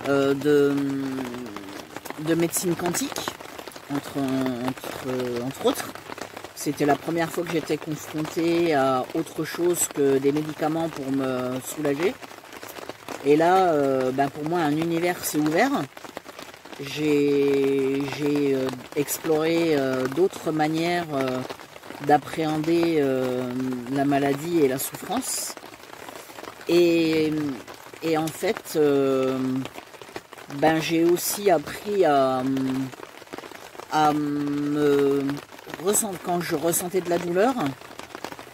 de médecine quantique, entre autres. C'était la première fois que j'étais confrontée à autre chose que des médicaments pour me soulager. Et là, pour moi, un univers s'est ouvert. J'ai exploré d'autres manières d'appréhender la maladie et la souffrance. Et en fait, j'ai aussi appris à me ressentir, quand je ressentais de la douleur,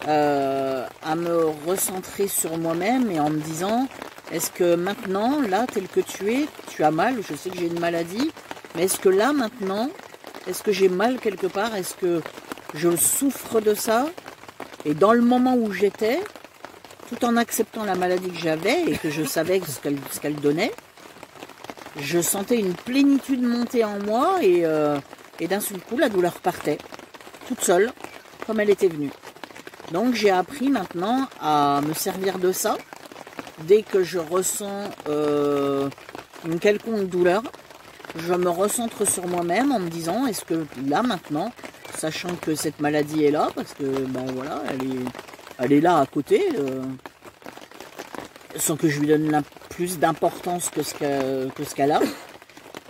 à me recentrer sur moi-même et en me disant, est-ce que maintenant, là, tel que tu as mal, je sais que j'ai une maladie, mais est-ce que là, maintenant, est-ce que j'ai mal quelque part, est-ce que je souffre de ça? Et dans le moment où j'étais, tout en acceptant la maladie que j'avais et que je savais ce qu'elle donnait, je sentais une plénitude monter en moi et d'un seul coup, la douleur partait, toute seule, comme elle était venue. Donc j'ai appris maintenant à me servir de ça. Dès que je ressens une quelconque douleur, je me recentre sur moi-même en me disant, est-ce que là maintenant, sachant que cette maladie est là, parce que voilà, elle est là à côté, sans que je lui donne plus d'importance que ce qu'elle a,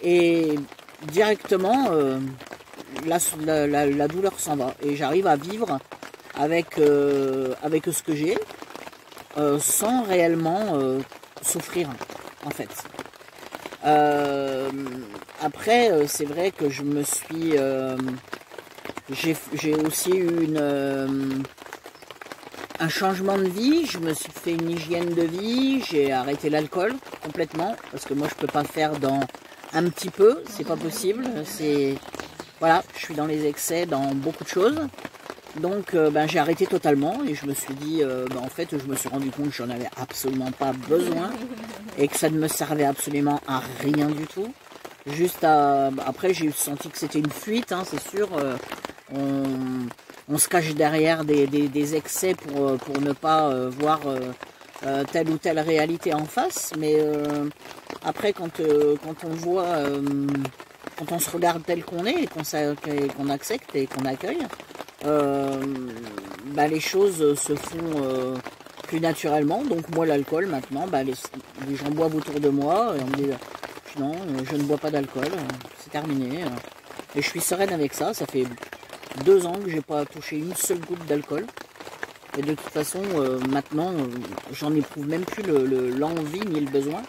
et directement la douleur s'en va et j'arrive à vivre avec ce que j'ai, sans réellement souffrir en fait. Après, c'est vrai que je me suis j'ai aussi eu un changement de vie. Je me suis fait une hygiène de vie, j'ai arrêté l'alcool complètement, parce que moi je peux pas faire dans un petit peu, c'est pas possible, voilà, je suis dans les excès dans beaucoup de choses. Donc j'ai arrêté totalement et je me suis dit, en fait je me suis rendu compte que j'en avais absolument pas besoin et que ça ne me servait absolument à rien du tout. Après j'ai senti que c'était une fuite, hein, c'est sûr, on se cache derrière des excès pour ne pas voir telle ou telle réalité en face, mais après quand on voit, quand on se regarde tel qu'on est et qu'on accepte et qu'on accueille, les choses se font plus naturellement. Donc moi l'alcool maintenant, les gens boivent autour de moi et on me dit non, je ne bois pas d'alcool, c'est terminé, et je suis sereine avec ça. Ça fait 2 ans que j'ai pas touché une seule goutte d'alcool et de toute façon maintenant j'en éprouve même plus l'envie ni le besoin.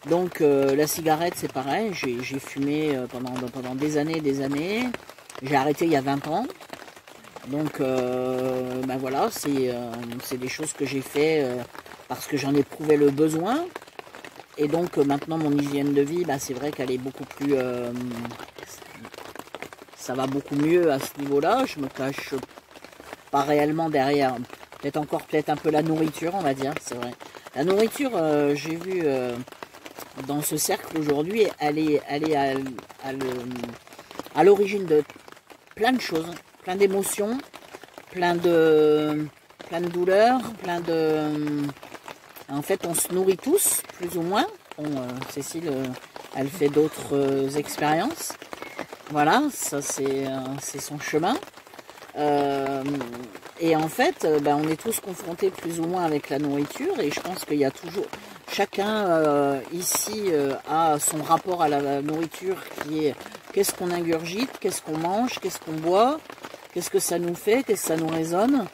Donc la cigarette c'est pareil, j'ai fumé pendant des années, j'ai arrêté il y a 20 ans. Donc voilà, c'est des choses que j'ai fait parce que j'en éprouvais le besoin. Et donc maintenant mon hygiène de vie, c'est vrai qu'elle est beaucoup plus... ça va beaucoup mieux à ce niveau-là. Je me cache pas réellement derrière. Peut-être un peu la nourriture, on va dire, c'est vrai. La nourriture, j'ai vu dans ce cercle aujourd'hui, elle est à l'origine de plein de choses. Plein d'émotions, plein de douleurs, En fait, on se nourrit tous, plus ou moins. Bon, Cécile, elle fait d'autres expériences. Voilà, ça c'est son chemin. Et en fait, on est tous confrontés plus ou moins avec la nourriture. Et je pense qu'il y a toujours... Chacun ici a son rapport à la nourriture qui est... Qu'est-ce qu'on ingurgite, qu'est-ce qu'on mange, qu'est-ce qu'on boit, qu'est-ce que ça nous fait, qu'est-ce que ça nous résonne.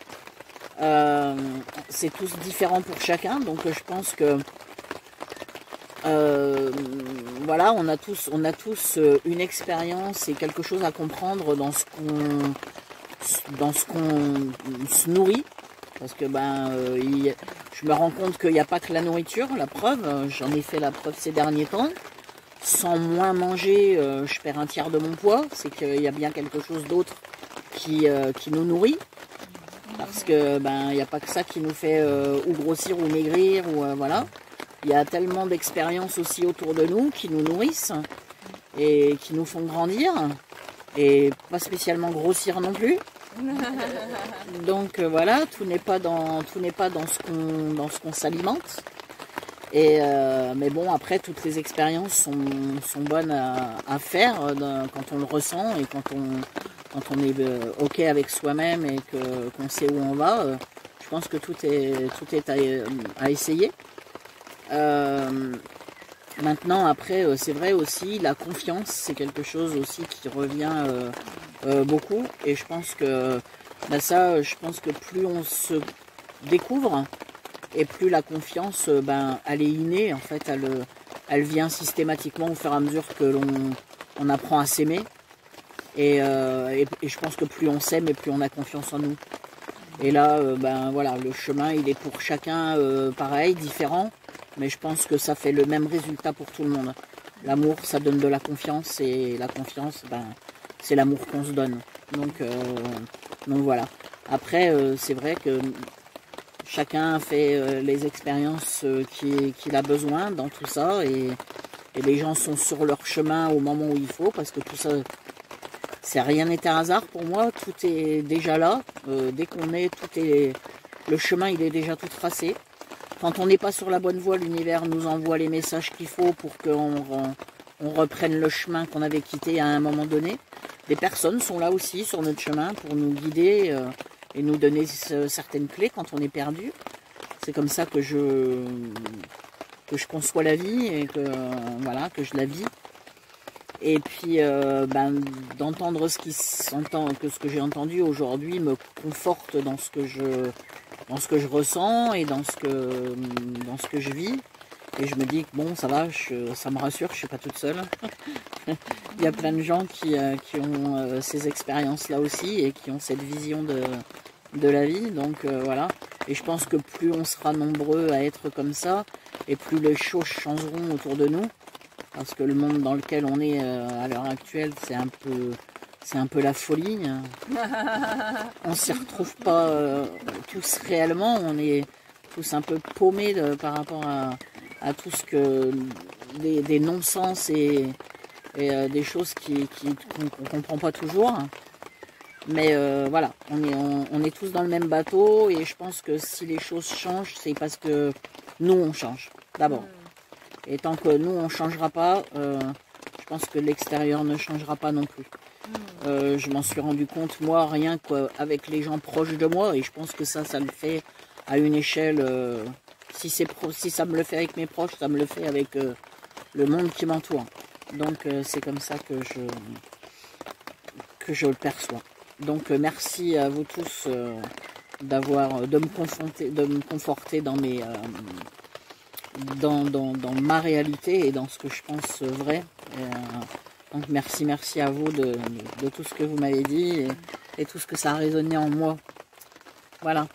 C'est tous différent pour chacun, donc je pense que voilà, on a tous une expérience et quelque chose à comprendre dans ce qu'on se nourrit. Parce que je me rends compte qu'il n'y a pas que la nourriture, la preuve, j'en ai fait la preuve ces derniers temps. Sans moins manger, je perds un tiers de mon poids, c'est qu'il y a bien quelque chose d'autre qui nous nourrit. Parce que il n'y a pas que ça qui nous fait ou grossir ou maigrir, ou voilà. Il y a tellement d'expériences aussi autour de nous qui nous nourrissent et qui nous font grandir et pas spécialement grossir non plus. Donc voilà, tout n'est pas dans ce qu'on s'alimente. Et mais bon, après toutes les expériences sont bonnes à faire quand on le ressent et quand on est ok avec soi-même et qu'on sait où on va. Je pense que tout est à essayer. Maintenant, après, c'est vrai aussi, la confiance, c'est quelque chose aussi qui revient beaucoup. Et je pense que ça, je pense que plus on se découvre et plus la confiance, elle est innée. En fait, elle vient systématiquement au fur et à mesure que on apprend à s'aimer. Et je pense que plus on s'aime et plus on a confiance en nous. Et là, voilà, le chemin, il est pour chacun pareil, différent. Mais je pense que ça fait le même résultat pour tout le monde. L'amour, ça donne de la confiance, et la confiance, c'est l'amour qu'on se donne. Donc voilà. Après, c'est vrai que chacun fait les expériences qu'il a besoin dans tout ça, et les gens sont sur leur chemin au moment où il faut, parce que tout ça, rien n'est un hasard pour moi. Tout est déjà là. Dès qu'on est, le chemin, il est déjà tout tracé. Quand on n'est pas sur la bonne voie, l'univers nous envoie les messages qu'il faut pour qu'on reprenne le chemin qu'on avait quitté à un moment donné. Des personnes sont là aussi sur notre chemin pour nous guider et nous donner certaines clés quand on est perdu. C'est comme ça que je conçois la vie et que je la vis. Et puis d'entendre ce que j'ai entendu aujourd'hui me conforte dans ce que je ressens et dans ce que je vis. Et je me dis que bon, ça va, ça me rassure, je ne suis pas toute seule. Il y a plein de gens qui ont ces expériences-là aussi et qui ont cette vision de la vie. Donc voilà. Et je pense que plus on sera nombreux à être comme ça, et plus les choses changeront autour de nous. Parce que le monde dans lequel on est à l'heure actuelle, c'est un peu la folie. On s'y retrouve pas tous réellement. On est tous un peu paumés par rapport à tout ce que des non-sens et des choses qu'on comprend pas toujours. Mais voilà, on est tous dans le même bateau, et je pense que si les choses changent, c'est parce que nous on change d'abord. Et tant que nous on changera pas, je pense que l'extérieur ne changera pas non plus. Je m'en suis rendu compte, moi, rien qu'avec les gens proches de moi, et je pense que ça le fait à une échelle, si ça me le fait avec mes proches, ça me le fait avec le monde qui m'entoure. Donc c'est comme ça que je le perçois. Donc merci à vous tous de me conforter dans dans ma réalité et dans ce que je pense vrai. Donc merci à vous de tout ce que vous m'avez dit et tout ce que ça a résonné en moi. Voilà.